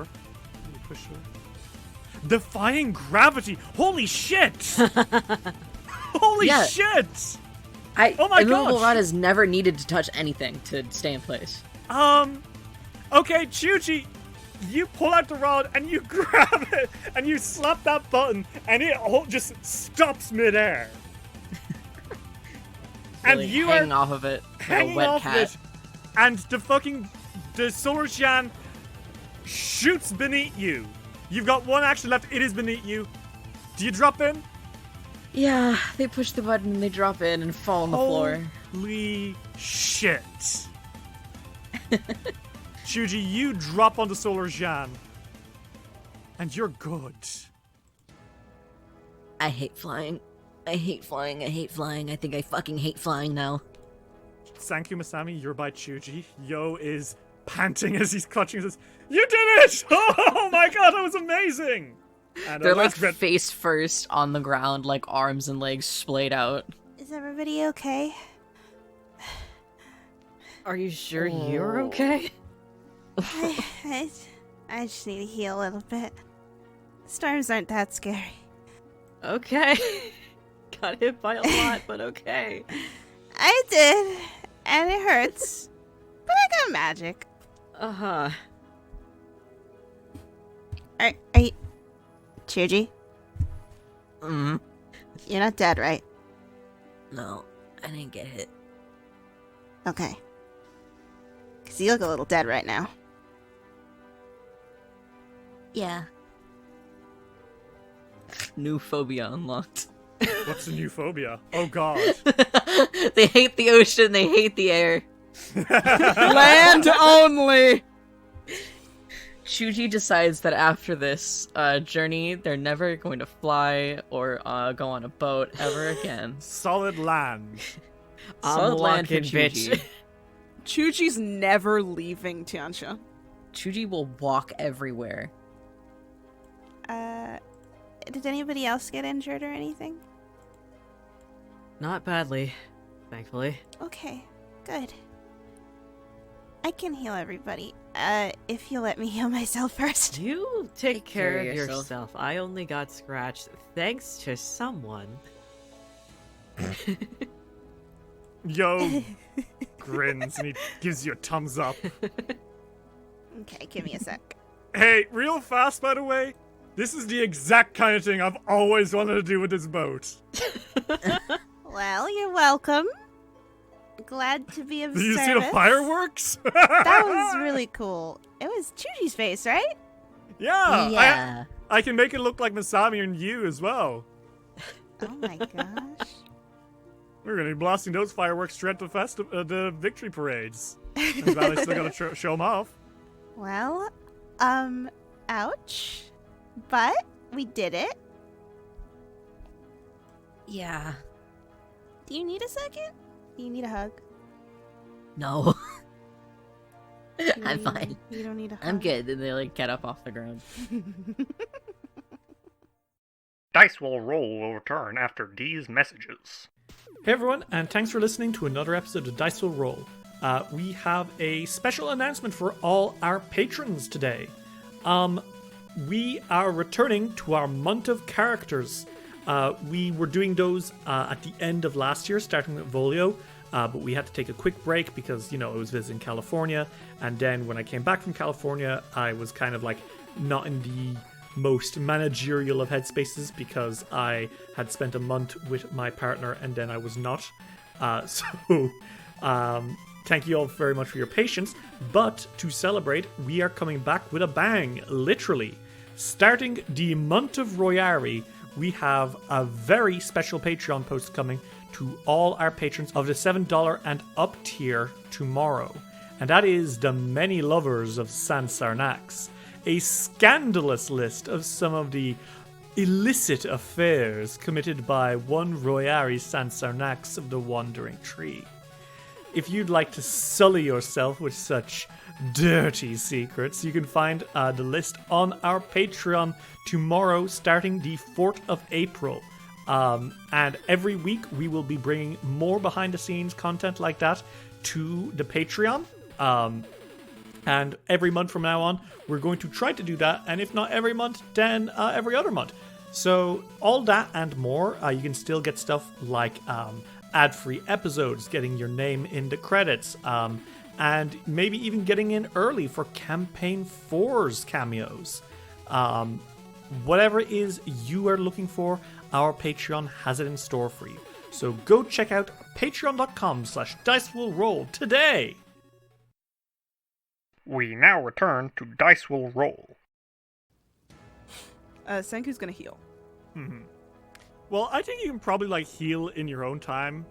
Let me push it. Defying gravity! Holy shit! Holy Yeah. shit! Oh my immovable gosh. rod has never needed to touch anything to stay in place. Okay, Chuji, you pull out the rod and you grab it and you slap that button and it just stops midair. And Really you hanging are off of it like a hanging wet off cat. it, and the solar shan shoots beneath you. You've got 1 action left. It is beneath you. Do you drop in? Yeah, they push the button, they drop in and fall on the floor. Holy shit. Chuji, you drop on the solar shan, and you're good. I hate flying. I hate flying. I hate flying. I think I fucking hate flying now. Sanku Masami, you're by Chuji. Yo is panting as he's clutching his. You did it! Oh my god, that was amazing! And, They're like let's get- face first on the ground, like arms and legs splayed out. Is everybody okay? Are you sure you're okay? I just need to heal a little bit. Storms aren't that scary. Okay. Got hit by a lot, but okay. I did, and it hurts. But I got magic. Uh-huh. Are you... Chuji? Mm. You're not dead, right? No, I didn't get hit. Okay. Because you look a little dead right now. Yeah. New phobia unlocked. What's the new phobia? Oh god. They hate the ocean, they hate the air. Land only! Chuji decides that after this journey, they're never going to fly or go on a boat ever again. Solid land. I'm Solid land for walking, bitch. Chuji. Chuji's never leaving Tiansha. Chuji will walk everywhere. Did anybody else get injured or anything? Not badly, thankfully. Okay, good. I can heal everybody. If you let me heal myself first. You take care of yourself. yourself. I only got scratched thanks to someone. Yo grins and he gives you a thumbs up. Okay, give me a sec. Hey, real fast, by the way, this is the exact kind of thing I've always wanted to do with this boat. Well, you're welcome. Glad to be of Did you service. see the fireworks? That was really cool. It was Chuji's face, right? Yeah. Yeah. I can make it look like Masami and you as well. Oh my gosh. We're gonna be blasting those fireworks straight to the victory parades. I'm glad I still gotta show them off. Well, ouch. But we did it. Yeah. Do you need a second? Do you need a hug? No. Do you I'm need- fine. You don't need a hug. I'm good. And they like get up off the ground. Dice will roll return after these messages. Hey everyone, and thanks for listening to another episode of Dice Will Roll. We have a special announcement for all our patrons today. We are returning to our month of characters. We were doing those at the end of last year, starting with Volio, but we had to take a quick break because, I was visiting California, and then when I came back from California, I was kind of like not in the most managerial of headspaces because I had spent a month with my partner and then I was not. Thank you all very much for your patience, but to celebrate, we are coming back with a bang, literally. Starting the month of Royari, we have a very special Patreon post coming to all our patrons of the $7 and up tier tomorrow. And that is the many lovers of Sansarnax. A scandalous list of some of the illicit affairs committed by one Royari Sansarnax of the Wandering Tree. If you'd like to sully yourself with such dirty secrets, you can find the list on our Patreon tomorrow, starting the 4th of April. And every week we will be bringing more behind-the-scenes content like that to the Patreon. And every month from now on, we're going to try to do that. And if not every month, then every other month. So all that and more, you can still get stuff like ad-free episodes, getting your name in the credits, and maybe even getting in early for Campaign 4's cameos. Whatever it is you are looking for, our Patreon has it in store for you. So go check out patreon.com/dicewillroll today. We now return to Dice will roll. Senku's gonna heal. Well, I think you can probably heal in your own time,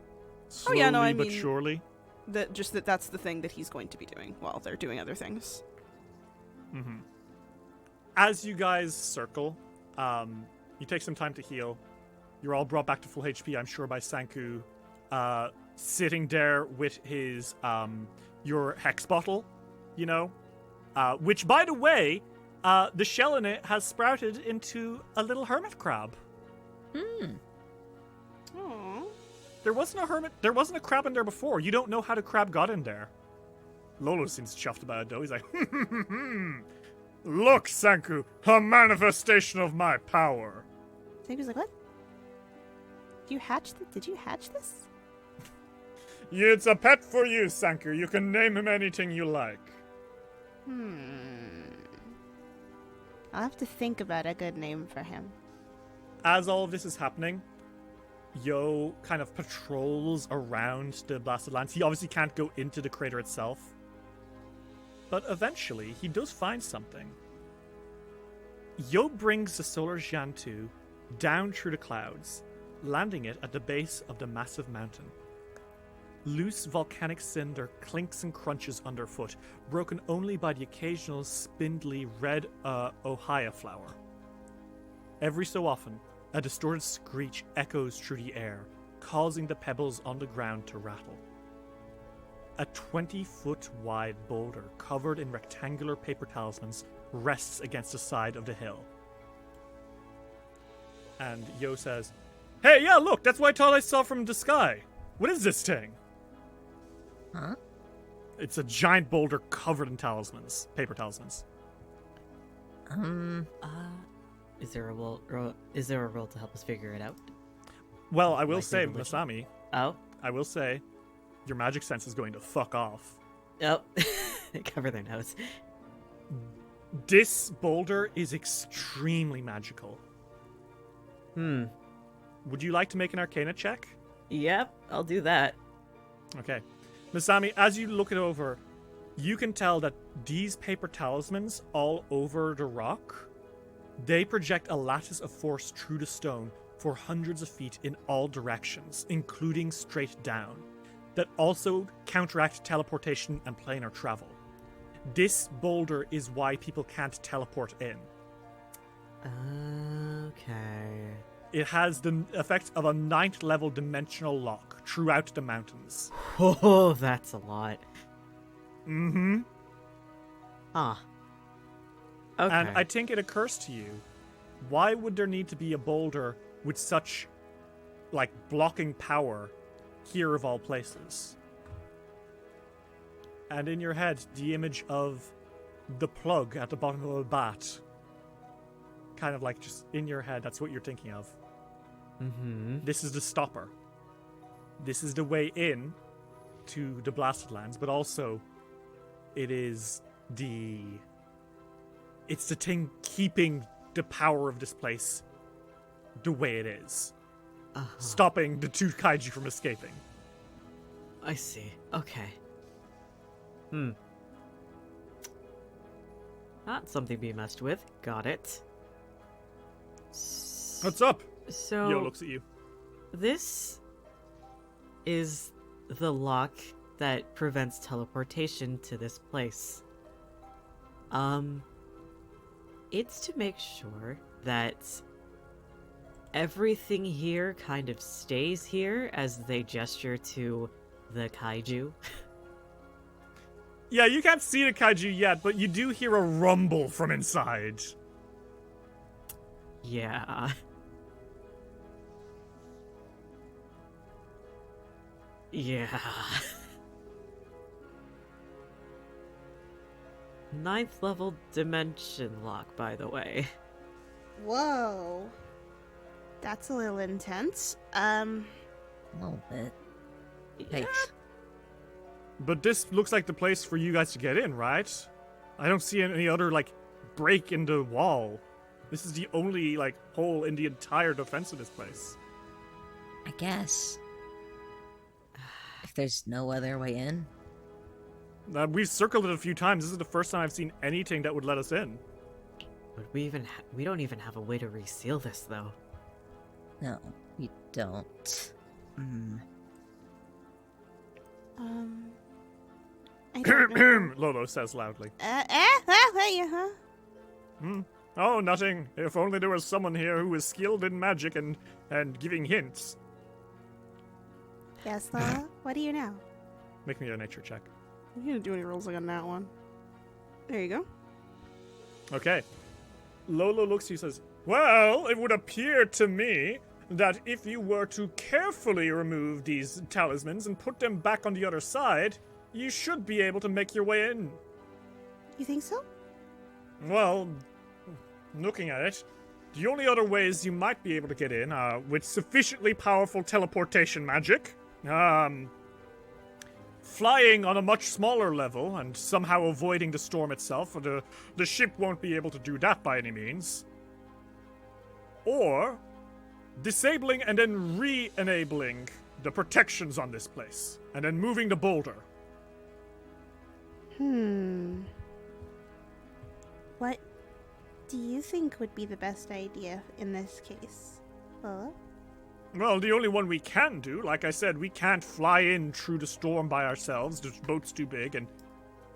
slowly yeah, no, I but mean- surely. That's the thing that he's going to be doing while they're doing other things. As you guys circle, you take some time to heal. You're all brought back to full HP, I'm sure, by Sanku, sitting there with his your hex bottle, which, by the way, the shell in it has sprouted into a little hermit crab. Aww. There wasn't a crab in there before. You don't know how the crab got in there. Lolo seems chuffed about it, though. He's like, Look, Sanku, a manifestation of my power. Senku's like, what? Did you hatch this? It's a pet for you, Sanku. You can name him anything you like. I'll have to think about a good name for him. As all of this is happening, Yo kind of patrols around the blasted lands. He obviously can't go into the crater itself. But eventually, he does find something. Yo brings the Solar Jantu down through the clouds, landing it at the base of the massive mountain. Loose volcanic cinder clinks and crunches underfoot, broken only by the occasional spindly red ohia flower. Every so often, a distorted screech echoes through the air, causing the pebbles on the ground to rattle. A 20-foot wide boulder covered in rectangular paper talismans rests against the side of the hill. And Yo says, "Hey, yeah, look, that's what I thought I saw from the sky. What is this thing?" Huh? It's a giant boulder covered in talismans, paper talismans. Is there a roll to help us figure it out? Well, I will Like say, religion? Masami, Oh. I will say, your magic sense is going to fuck off. Oh. They cover their nose. This boulder is extremely magical. Would you like to make an Arcana check? Yep, I'll do that. Okay. Masami, as you look it over, you can tell that these paper talismans all over the rock, they project a lattice of force through the stone for hundreds of feet in all directions, including straight down, that also counteract teleportation and planar travel. This boulder is why people can't teleport in. Okay. It has the effect of a 9th level dimensional lock throughout the mountains. Oh, that's a lot. Mm-hmm. Huh. Okay. And I think it occurs to you, why would there need to be a boulder with such, like, blocking power here of all places? And in your head, the image of the plug at the bottom of a bat. Kind of like just in your head, that's what you're thinking of. Mm-hmm. This is the stopper. This is the way in to the Blasted Lands, but also it is it's the thing keeping the power of this place the way it is. Stopping the two kaiju from escaping. I see. Okay. Not something to be messed with. Got it. What's up? So Yo looks at you. this is the lock that prevents teleportation to this place. It's to make sure that everything here kind of stays here as they gesture to the kaiju. Yeah, you can't see the kaiju yet, but you do hear a rumble from inside. Yeah. Yeah. 9th level dimension lock, by the way. Whoa. That's a little intense. A little bit. Hey, But this looks like the place for you guys to get in, right? I don't see any other, like, break in the wall. This is the only, like, hole in the entire defense of this place. I guess. If there's no other way in. We've circled it a few times. This is the first time I've seen anything that would let us in. But we don't even have a way to reseal this, though. No, we don't. I don't know. Lolo says loudly. Yeah. Oh, nothing. If only there was someone here who was skilled in magic and giving hints. Yes, Lola? What do you know? Make me a nature check. You didn't do any rolls like on that one. There you go. Okay. Lolo looks at you and says, "Well, it would appear to me that if you were to carefully remove these talismans and put them back on the other side, you should be able to make your way in." You think so? Well, looking at it, the only other ways you might be able to get in are with sufficiently powerful teleportation magic, flying on a much smaller level and somehow avoiding the storm itself, or the ship won't be able to do that by any means. Or disabling and then re-enabling the protections on this place, and then moving the boulder. What do you think would be the best idea in this case, Lola? Well, the only one we can do, like I said, we can't fly in through the storm by ourselves. The boat's too big, and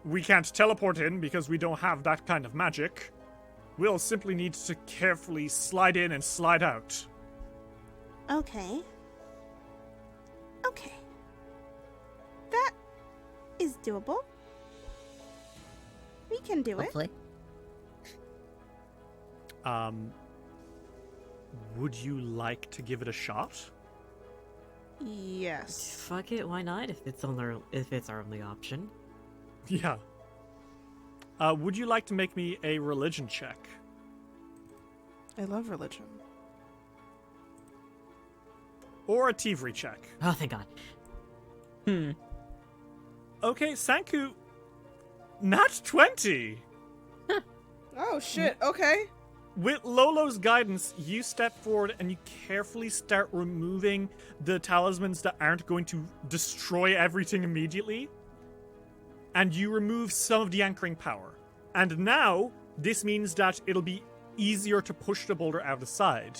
we can't teleport in because we don't have that kind of magic. We'll simply need to carefully slide in and slide out. Okay. Okay. That is doable. We can do it. Hopefully. Would you like to give it a shot? Yes. Fuck it, why not? If it's our only option. Yeah. Would you like to make me a religion check? I love religion. Or a thievery check? Oh, thank God. Okay, Sanku. Nat 20! Oh, shit. Okay. With Lolo's guidance, you step forward and you carefully start removing the talismans that aren't going to destroy everything immediately. And you remove some of the anchoring power. And now, this means that it'll be easier to push the boulder out of the side.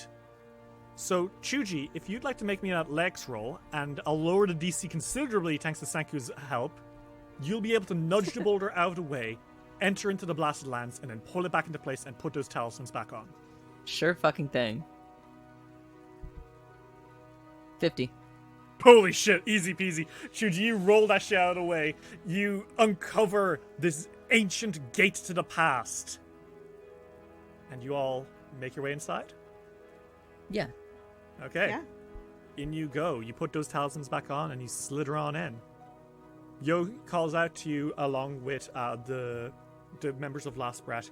So, Chuji, if you'd like to make me an athletics roll, and I'll lower the DC considerably thanks to Sanku's help, you'll be able to nudge the boulder out of the way, enter into the blasted lands, and then pull it back into place and put those talismans back on. Sure fucking thing. 50. Holy shit, easy peasy. Chuji, you roll that shit out of the way. You uncover this ancient gate to the past. And you all make your way inside? Yeah. Okay. Yeah. In you go. You put those talismans back on and you slither on in. Yo calls out to you along with the members of Last Breath,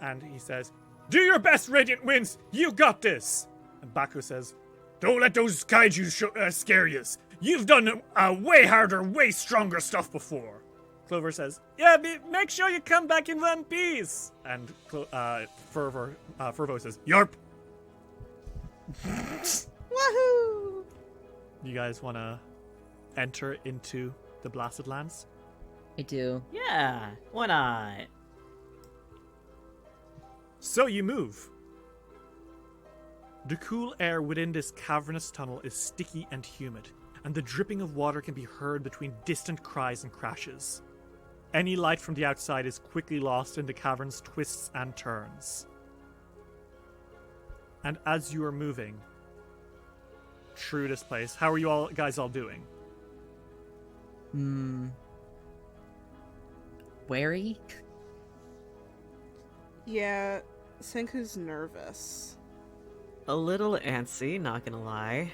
and he says, "Do your best, Radiant Winds! You got this!" And Baku says, "Don't let those kaiju scare you. You've done way harder, way stronger stuff before." Clover says, "Yeah, make sure you come back in one piece." And Fervo says, "Yarp." Woohoo! You guys want to enter into the Blasted Lands? I do. Yeah, why not? So you move. The cool air within this cavernous tunnel is sticky and humid, and the dripping of water can be heard between distant cries and crashes. Any light from the outside is quickly lost in the cavern's twists and turns. And as you are moving through this place, how are you guys all doing? Wary? Yeah, Senku's nervous. A little antsy, not gonna lie.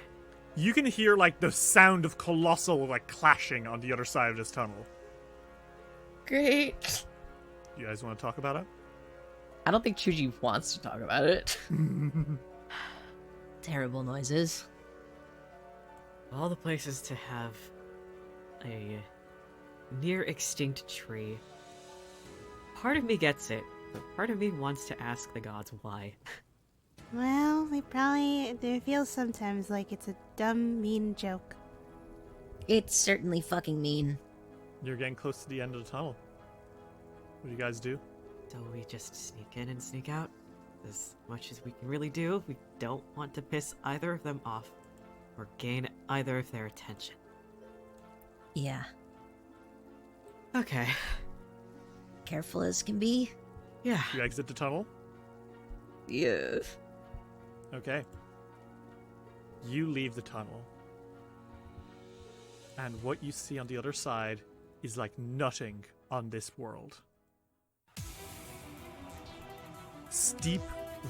You can hear like the sound of colossal like clashing on the other side of this tunnel. Great. You guys want to talk about it? I don't think Chuji wants to talk about it. Terrible noises. All the places to have a near extinct tree. Part of me gets it, but part of me wants to ask the gods why. Well, it feels sometimes like it's a dumb, mean joke. It's certainly fucking mean. You're getting close to the end of the tunnel. What do you guys do? So we just sneak in and sneak out? As much as we can really do, we don't want to piss either of them off, or gain either of their attention. Yeah. Okay. Careful as can be. Yeah. You exit the tunnel? Yeah. Okay. You leave the tunnel. And what you see on the other side is like nothing on this world. Steep,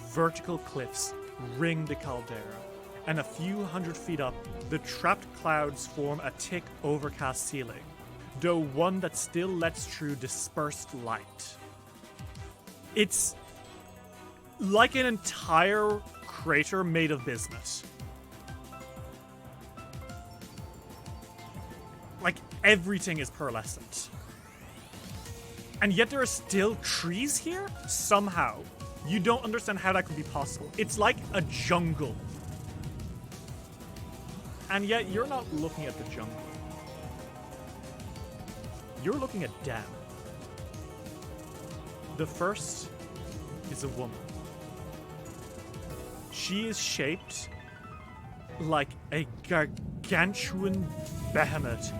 vertical cliffs ring the caldera, and a few hundred feet up, the trapped clouds form a thick, overcast ceiling, though one that still lets through dispersed light. It's like an entire crater made of bismuth. Like, everything is pearlescent. And yet there are still trees here? Somehow. You don't understand how that could be possible. It's like a jungle. And yet you're not looking at the jungle. You're looking at them. The first is a woman. She is shaped like a gargantuan behemoth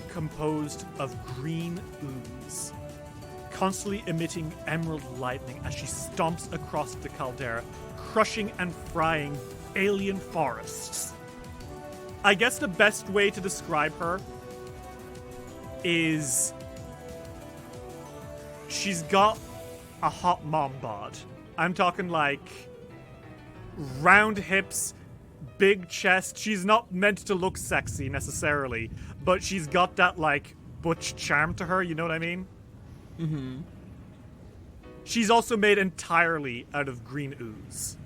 composed of green ooze, constantly emitting emerald lightning as she stomps across the caldera, crushing and frying alien forests. I guess the best way to describe her is she's got a hot mom bod. I'm talking like round hips, big chest. She's not meant to look sexy necessarily, but she's got that like butch charm to her, you know what I mean? Mm-hmm. She's also made entirely out of green ooze.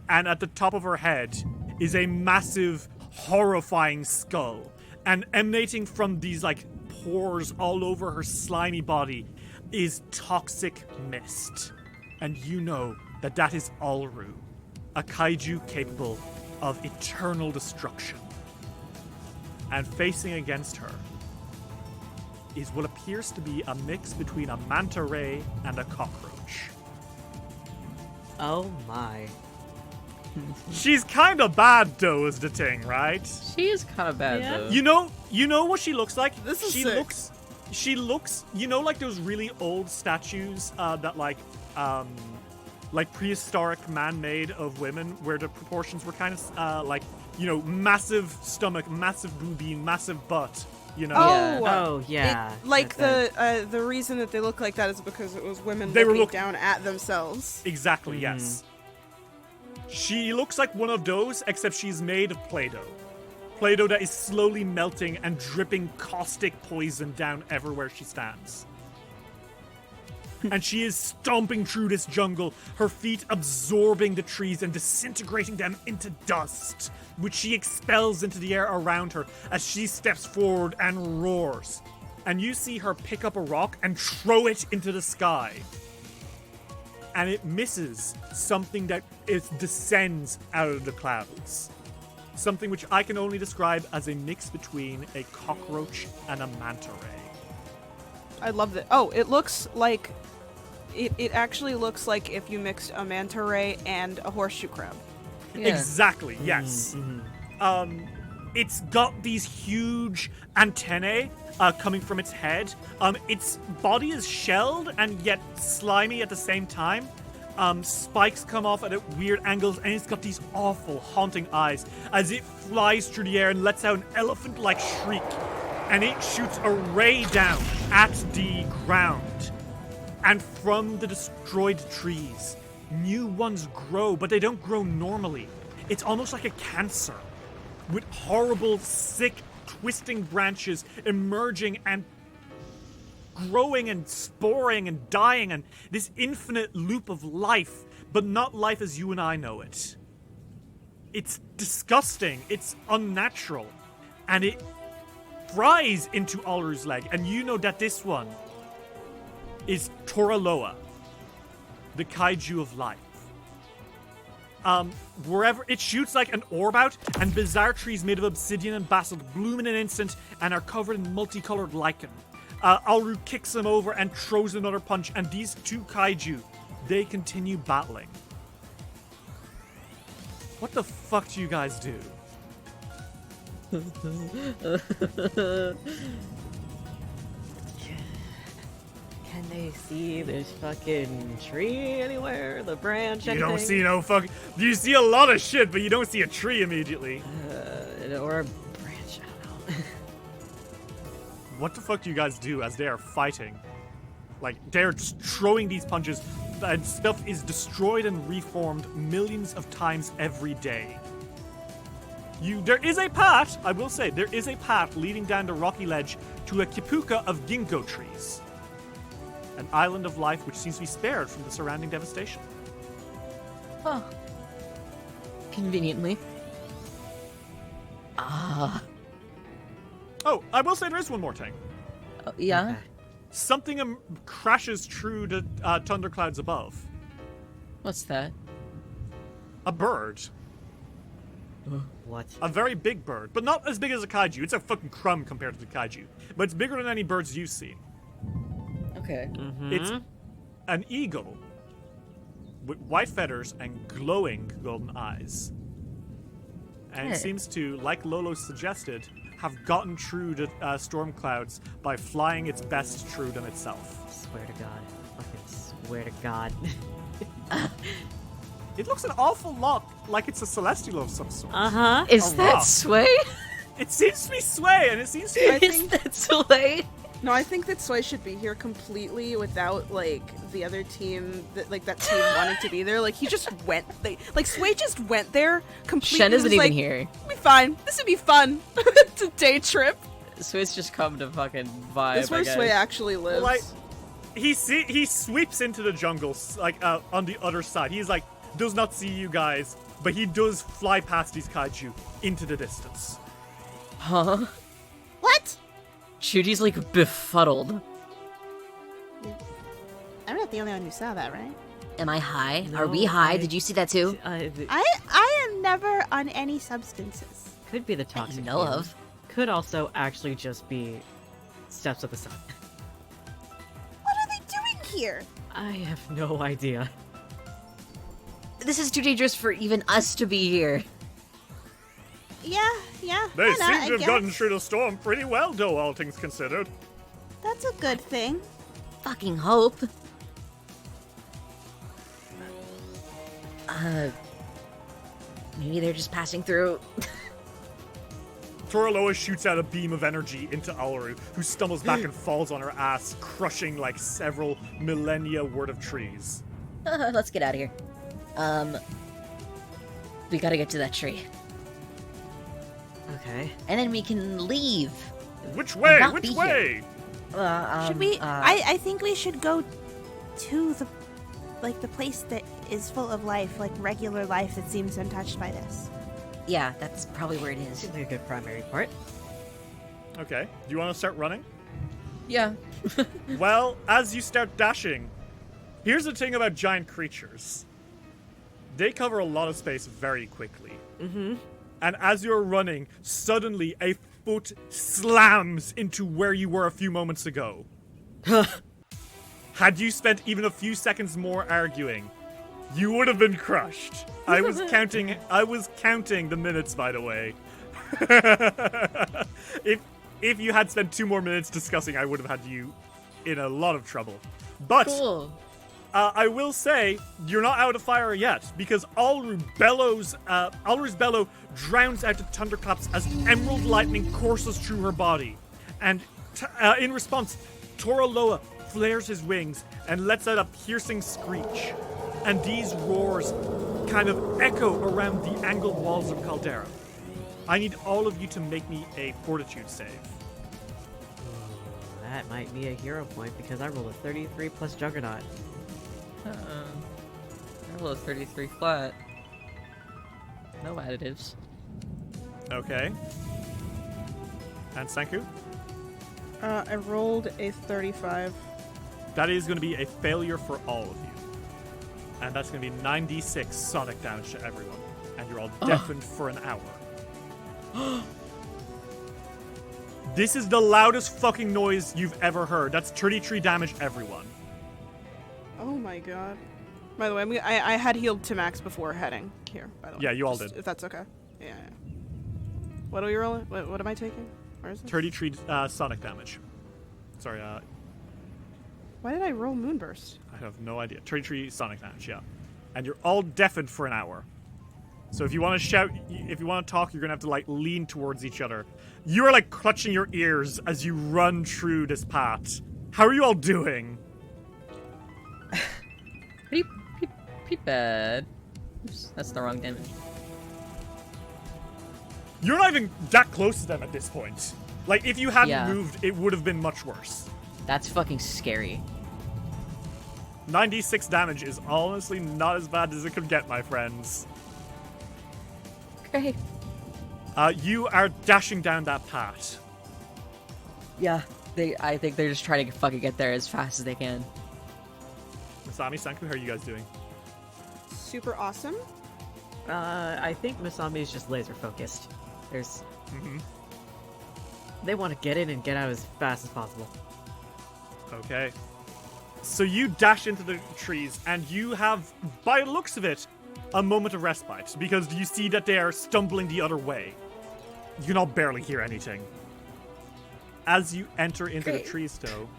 And at the top of her head is a massive, horrifying skull. And emanating from these, like, pores all over her slimy body is toxic mist. And you know that that is Alru, a kaiju capable of eternal destruction. And facing against her is what appears to be a mix between a manta ray and a cockroach. Oh my. She's kind of bad, though, is the thing, right? She is kind of bad, Yeah. though. You know what she looks like? This is she sick. looks, you know, like those really old statues that like prehistoric man-made of women, where the proportions were kind of like, you know, massive stomach, massive boobie, massive butt. You know, Oh yeah. Like That- the reason that they look like that is because it was women They were looking look- down at themselves. exactly. Mhm. Yes. She looks like one of those, except she's made of Play-Doh. Play-Doh that is slowly melting and dripping caustic poison down everywhere she stands. And she is stomping through this jungle, her feet absorbing the trees and disintegrating them into dust, which she expels into the air around her as she steps forward and roars. And you see her pick up a rock and throw it into the sky. And it misses something that descends out of the clouds. Something which I can only describe as a mix between a cockroach and a manta ray. I love that. Oh, it looks like it actually looks like if you mixed a manta ray and a horseshoe crab. Yeah. Exactly, yes. It's got these huge antennae coming from its head. Its body is shelled and yet slimy at the same time. Spikes come off at weird angles, and it's got these awful, haunting eyes as it flies through the air and lets out an elephant-like shriek. And it shoots a ray down at the ground. And from the destroyed trees, new ones grow, but they don't grow normally. It's almost like a cancer, with horrible, sick, twisting branches emerging and growing and sporing and dying, and this infinite loop of life, but not life as you and I know it. It's disgusting, it's unnatural, and it fries into Alru's leg, and you know that this one is Toraloa, the kaiju of life. Wherever it shoots like an orb out, and bizarre trees made of obsidian and basalt bloom in an instant and are covered in multicolored lichen. Alru kicks him over and throws another punch, and these two kaiju, they continue battling. What the fuck do you guys do? Can they see this fucking tree anywhere? The branch? You anything? don't see no fuck. You see a lot of shit, but you don't see a tree immediately. Or a branch? I don't know. What the fuck do you guys do as they are fighting? Like, they're just throwing these punches, and stuff is destroyed and reformed millions of times every day. There is a path, I will say, there is a path leading down the rocky ledge to a kipuka of ginkgo trees. An island of life which seems to be spared from the surrounding devastation. Huh. Conveniently. Ah. Oh, I will say there is one more thing. Yeah? Something crashes through the thunderclouds above. What's that? A bird. What? A very big bird, but not as big as a kaiju. It's a fucking crumb compared to the kaiju. But it's bigger than any birds you've seen. Okay. It's an eagle with white feathers and glowing golden eyes. And Hey. it seems to, like Lolo suggested, have gotten through the storm clouds by flying its best through them itself. Swear to God. Fucking swear to God. It looks an awful lot like it's a celestial of some sort. Uh-huh. Is A that rock. Sway? It seems to be Sway, and it seems to be... I Is think- that Sway? No, I think that Sway should be here completely without like the other team that team wanting to be there. Like he just went. Sway just went there completely. Shen isn't was even like, here. It'll be fine. This would be fun. It's a day trip. Sway's just come to fucking vibe. This is where I guess. Sway actually lives. Like, he sweeps into the jungle, like, on the other side. He's like, does not see you guys, but he does fly past these kaiju into the distance. Huh? What? Shuji's like befuddled. I'm not the only one who saw that, right? Am I high? No, Are we high? I- Did you see that too? I am never on any substances. Could be the That toxic you know fumes. of. Could also actually just be steps of the sun. What are they doing here? I have no idea. This is too dangerous for even us to be here. Yeah. They why not, seem I to have guess. gotten through the storm pretty well, though, all things considered. That's a good thing. Fucking hope. Maybe they're just passing through. Toraloa shoots out a beam of energy into Alaru, who stumbles back and falls on her ass, crushing like several millennia worth of trees. Let's get out of here. We gotta get to that tree. Okay. And then we can leave. Which way? not Which be way? Should we? I think we should go to the place that is full of life, like regular life that seems untouched by this. Yeah, that's probably where it is. Seems like a good primary part. Okay. Do you want to start running? Yeah. Well, as you start dashing, here's the thing about giant creatures. They cover a lot of space very quickly. Mm-hmm. And as you're running, suddenly a foot slams into where you were a few moments ago. Had you spent even a few seconds more arguing, you would have been crushed. I was counting the minutes, by the way. If you had spent 2 more minutes discussing, I would have had you in a lot of trouble. But Cool. I will say, you're not out of fire yet, because Alru's bellow drowns out the thunderclaps as emerald lightning courses through her body. And in response, Toraloa flares his wings and lets out a piercing screech. And these roars kind of echo around the angled walls of Caldera. I need all of you to make me a fortitude save. That might be a hero point because I rolled a 33 plus Juggernaut. I rolled a 33 flat. No additives. Okay. And Sanku? I rolled a 35. That is going to be a failure for all of you. And that's going to be 9d6 sonic damage to everyone. And you're all deafened for an hour. This is the loudest fucking noise you've ever heard. That's 33 damage, everyone. Oh my god. By the way, I had healed to max before heading here, by the way. Yeah, you all Just did. If that's okay. Yeah. What are we rolling? What am I taking? Where is it? 33 sonic damage. Sorry, Why did I roll Moonburst? I have no idea. 33 sonic damage, yeah. And you're all deafened for an hour. So if you want to shout, if you want to talk, you're going to have to, like, lean towards each other. You are, like, clutching your ears as you run through this path. How are you all doing? Pretty bad. Oops, that's the wrong damage. You're not even that close to them at this point. Like, if you hadn't Yeah. moved, it would have been much worse. That's fucking scary. 96 damage is honestly not as bad as it could get, my friends. Okay. You are dashing down that path. Yeah. I think they're just trying to fucking get there as fast as they can. Masami, Sanku, how are you guys doing? Super awesome. I think Masami is just laser focused. There's. Mm-hmm. They want to get in and get out as fast as possible. Okay. So you dash into the trees, and you have, by the looks of it, a moment of respite, because you see that they are stumbling the other way. You can all barely hear anything. As you enter into the Great. trees, though,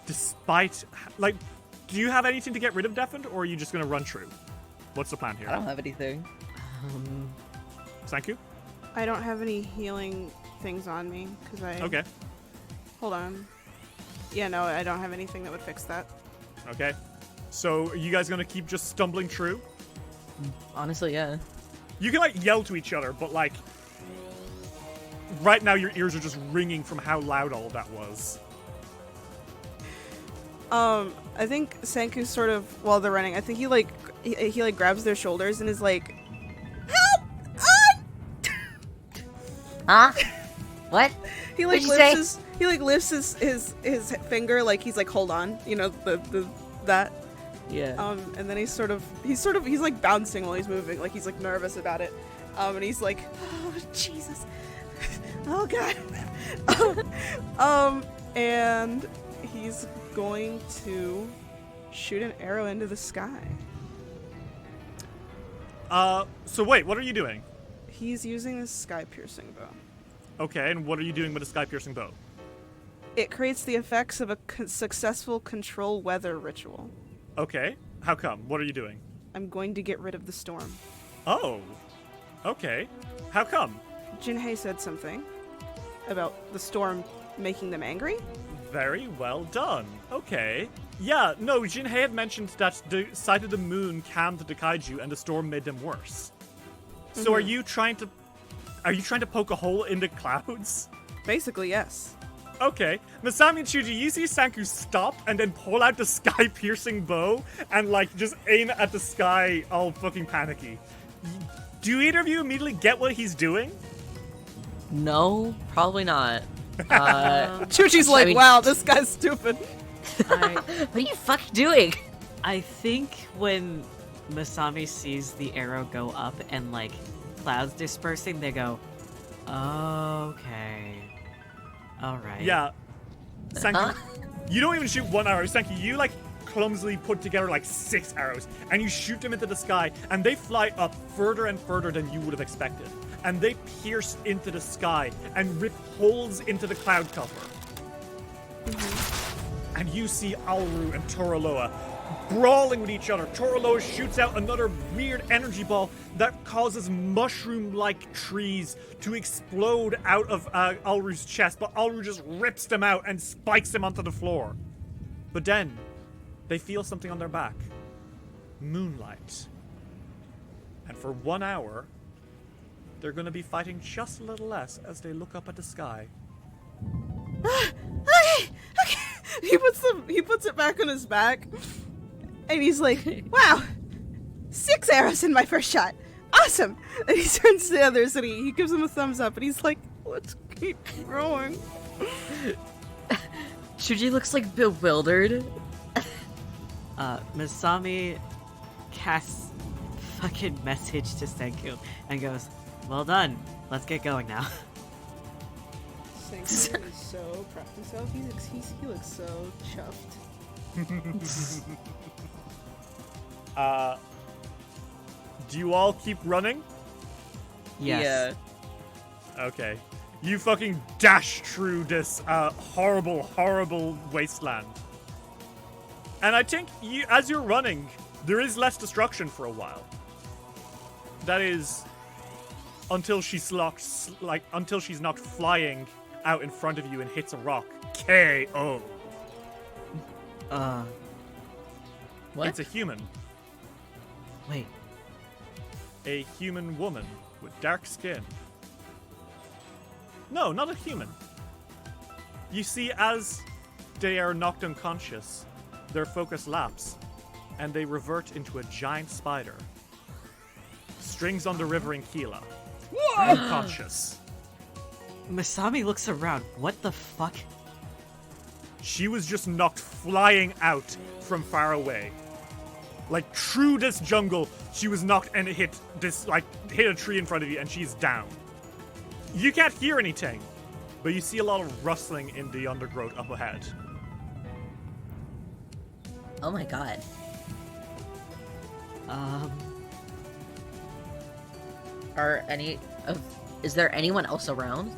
despite, like, do you have anything to get rid of Deafened, or are you just going to run through? What's the plan I here? don't have anything. Sanku? I don't have any healing things on me because I. Okay. Hold on. Yeah, no, I don't have anything that would fix that. Okay. So are you guys gonna keep just stumbling through? Honestly, yeah. You can like yell to each other, but like right now your ears are just ringing from how loud all of that was. I think Sanku's sort of while they're running. I think he like grabs their shoulders and is like, "Help! Huh? What? He like What'd you lifts his finger like he's like, hold on, you know, the that. Yeah. And then he's like bouncing while he's moving, like he's like nervous about it. And he's like, oh Jesus, oh God. And he's going to shoot an arrow into the sky. So wait, what are you doing? He's using the sky piercing bow. Okay, and what are you doing with a sky-piercing bow? It creates the effects of a successful control weather ritual. Okay, how come? What are you doing? I'm going to get rid of the storm. Oh, okay. How come? Jinhei said something about the storm making them angry. Very well done. Okay. Yeah, no, Jinhei had mentioned that the sight of the moon calmed the Kaiju and the storm made them worse. So are you trying to poke a hole in the clouds? Basically, yes. Okay. Masami and Shuji, you see Sanku stop and then pull out the sky-piercing bow and, like, just aim at the sky all fucking panicky. Do either of you immediately get what he's doing? No, probably not. Chuchi's like, I mean- wow, this guy's stupid. What are you fucking doing? I think when Masami sees the arrow go up and like clouds dispersing, they go, okay, all right. Yeah. Sanku, Huh? you don't even shoot one arrow. Sanku, you, like, clumsily put together, like, 6 arrows, and you shoot them into the sky, and they fly up further and further than you would have expected. And they pierce into the sky and rip holes into the cloud cover. And you see Auru and Toraloa brawling with each other. Toraloa shoots out another weird energy ball that causes mushroom-like trees to explode out of Auru's chest, but Auru just rips them out and spikes them onto the floor. But then, they feel something on their back. Moonlight. And for 1 hour, they're going to be fighting just a little less as they look up at the sky. Okay. He puts it back on his back, and he's like, wow, 6 arrows in my first shot. Awesome. And he turns to the others and he gives them a thumbs up, and he's like, let's keep going. Shuji looks like bewildered. Masami casts fucking message to Senku and goes, well done, let's get going now. Senku is so proud of himself. He looks so chuffed. Do you all keep running? Yes. Okay. You fucking dash through this horrible, horrible wasteland. And I think as you're running, there is less destruction for a while. That is until she's knocked flying out in front of you and hits a rock. KO. What? It's a human. Wait. A human woman with dark skin. No, not a human. You see, as they are knocked unconscious, their focus lapse, and they revert into a giant spider. Strings on the river in Kila. Unconscious. Masami looks around. What the fuck? She was just knocked flying out from far away. Like, through this jungle, she was knocked and hit a tree in front of you, and she's down. You can't hear anything, but you see a lot of rustling in the undergrowth up ahead. Oh my god. Is there anyone else around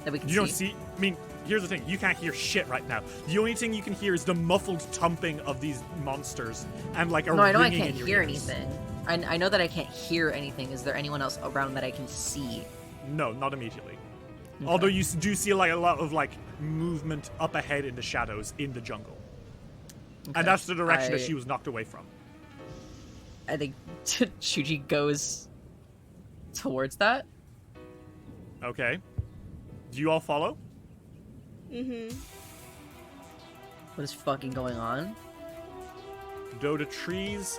that we can see? You don't see. I mean, here's the thing. You can't hear shit right now. The only thing you can hear is the muffled thumping of these monsters and like a No, I know I ringing can't in your hear ears. anything. I know that I can't hear anything. Is there anyone else around that I can see? No, not immediately. Okay. Although you do see like a lot of like movement up ahead in the shadows in the jungle. Okay. And that's the direction that she was knocked away from. I think Shuji goes towards that. Okay. Do you all follow? Mm-hmm. What is fucking going on? Through the trees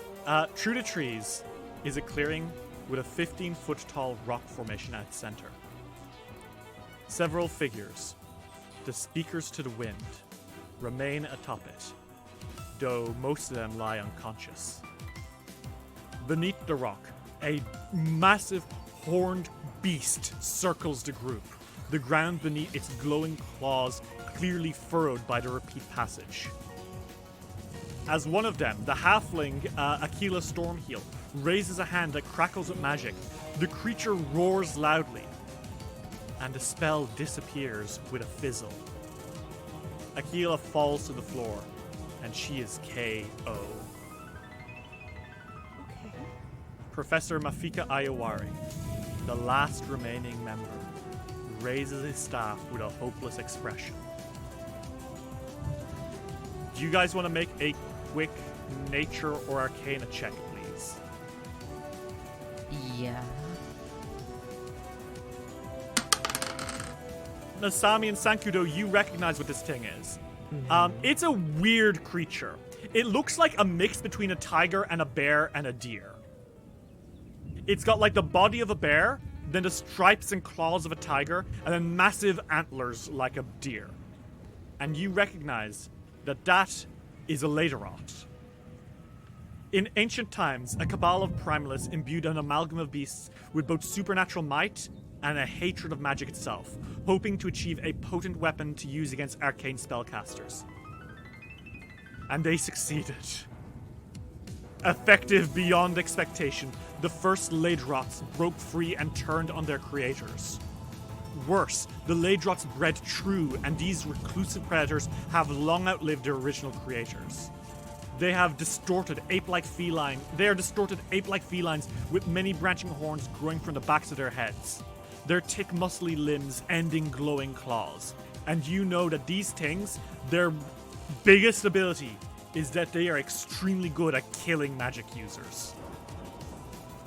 is a clearing with a 15-foot tall rock formation at its center. Several figures, the speakers to the wind, remain atop it, though most of them lie unconscious. Beneath the rock, a massive horned beast circles the group, the ground beneath its glowing claws clearly furrowed by the repeat passage. As one of them, the halfling Aquila Stormheel, raises a hand that crackles with magic, the creature roars loudly, and the spell disappears with a fizzle. Aquila falls to the floor, and she is KO. Okay. Professor Mafika Ayawari, the last remaining member, raises his staff with a hopeless expression. Do you guys want to make a quick nature or arcana check, please? Yeah. Nasami and Sankudo, you recognize what this thing is. It's a weird creature. It looks like a mix between a tiger and a bear and a deer. It's got like the body of a bear, then the stripes and claws of a tiger, and then massive antlers like a deer. And you recognize that that is a Lederot. In ancient times, a cabal of primalists imbued an amalgam of beasts with both supernatural might and a hatred of magic itself, hoping to achieve a potent weapon to use against arcane spellcasters. And they succeeded. Effective beyond expectation, the first Lederots broke free and turned on their creators. Worse, the Lederots bred true, and these reclusive predators have long outlived their original creators. They are distorted ape-like felines with many branching horns growing from the backs of their heads. Their thick, muscly limbs end in glowing claws. And you know that these things, their biggest ability is that they are extremely good at killing magic users.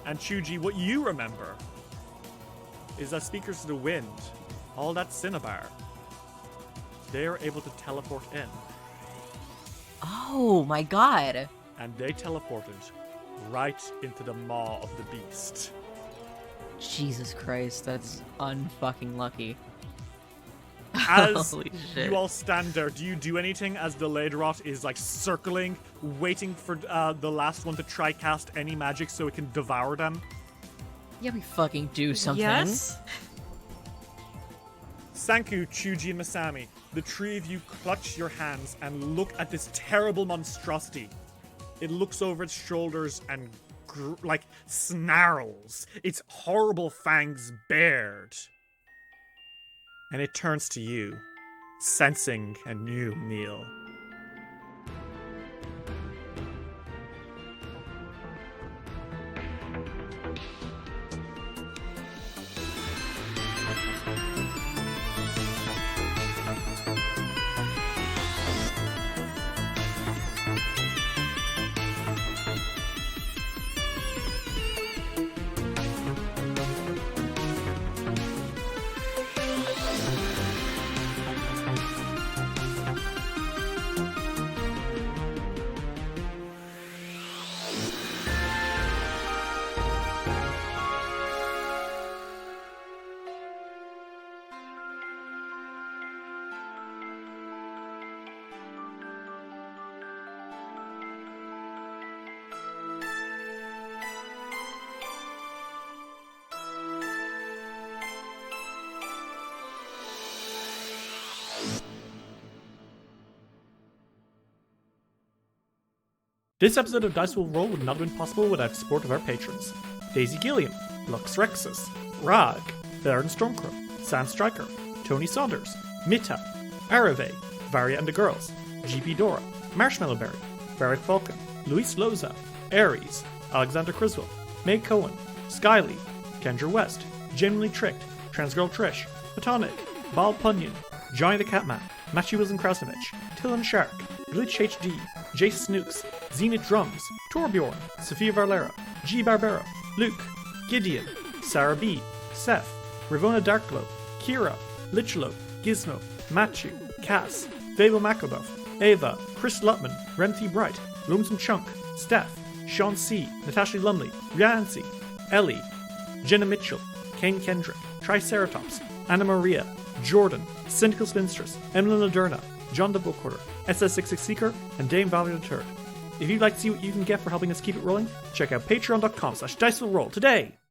And Chuji, what you remember is that speakers to the wind, all that cinnabar, they are able to teleport in. Oh my god. And they teleported right into the maw of the beast. Jesus Christ, that's unfucking lucky. As Holy shit. you all stand there, do you do anything as the Lederot is like circling, waiting for the last one to try cast any magic so it can devour them? Yeah, we fucking do something. Yes. Sanku, Chuji, and Masami, the three of you clutch your hands and look at this terrible monstrosity. It looks over its shoulders and snarls, its horrible fangs bared. And it turns to you, sensing a new meal. This episode of Dice Will Roll would not have been possible without the support of our patrons. Daisy Gilliam, Lux Rexus, Rag, Therein Stormcrow, Sam Striker, Tony Saunders, Mita, Arave, Varia and the Girls, GB Dora, Marshmallow Berry, Barrett Falcon, Luis Loza, Aries, Alexander Criswell, Meg Cohen, Skylee, Kendra West, Genuinely Tricked, Transgirl Trish, Platonic, Bal Punyon, Johnny the Catman, Matthew Wilson Krasnovich, Tillen Shark, Glitch HD, Jace Snooks, Zenith Drums, Torbjorn, Sophia Varlera, G Barbera, Luke, Gideon, Sarah B, Seth, Ravona Darkglow, Kira, Lichelo, Gizmo, Matthew, Cass, Fable Makobuff, Ava, Chris Lutman, Remthi Bright, Lonesome Chunk, Steph, Sean C, Natasha Lumley, Riancy, Ellie, Jenna Mitchell, Kane Kendrick, Triceratops, Anna Maria, Jordan, Syndical Spinstress, Emily Laderna, John the Bookhoarder, SS66 Seeker, and Dame Valerie the Third. If you'd like to see what you can get for helping us keep it rolling, check out patreon.com/dicewillroll today!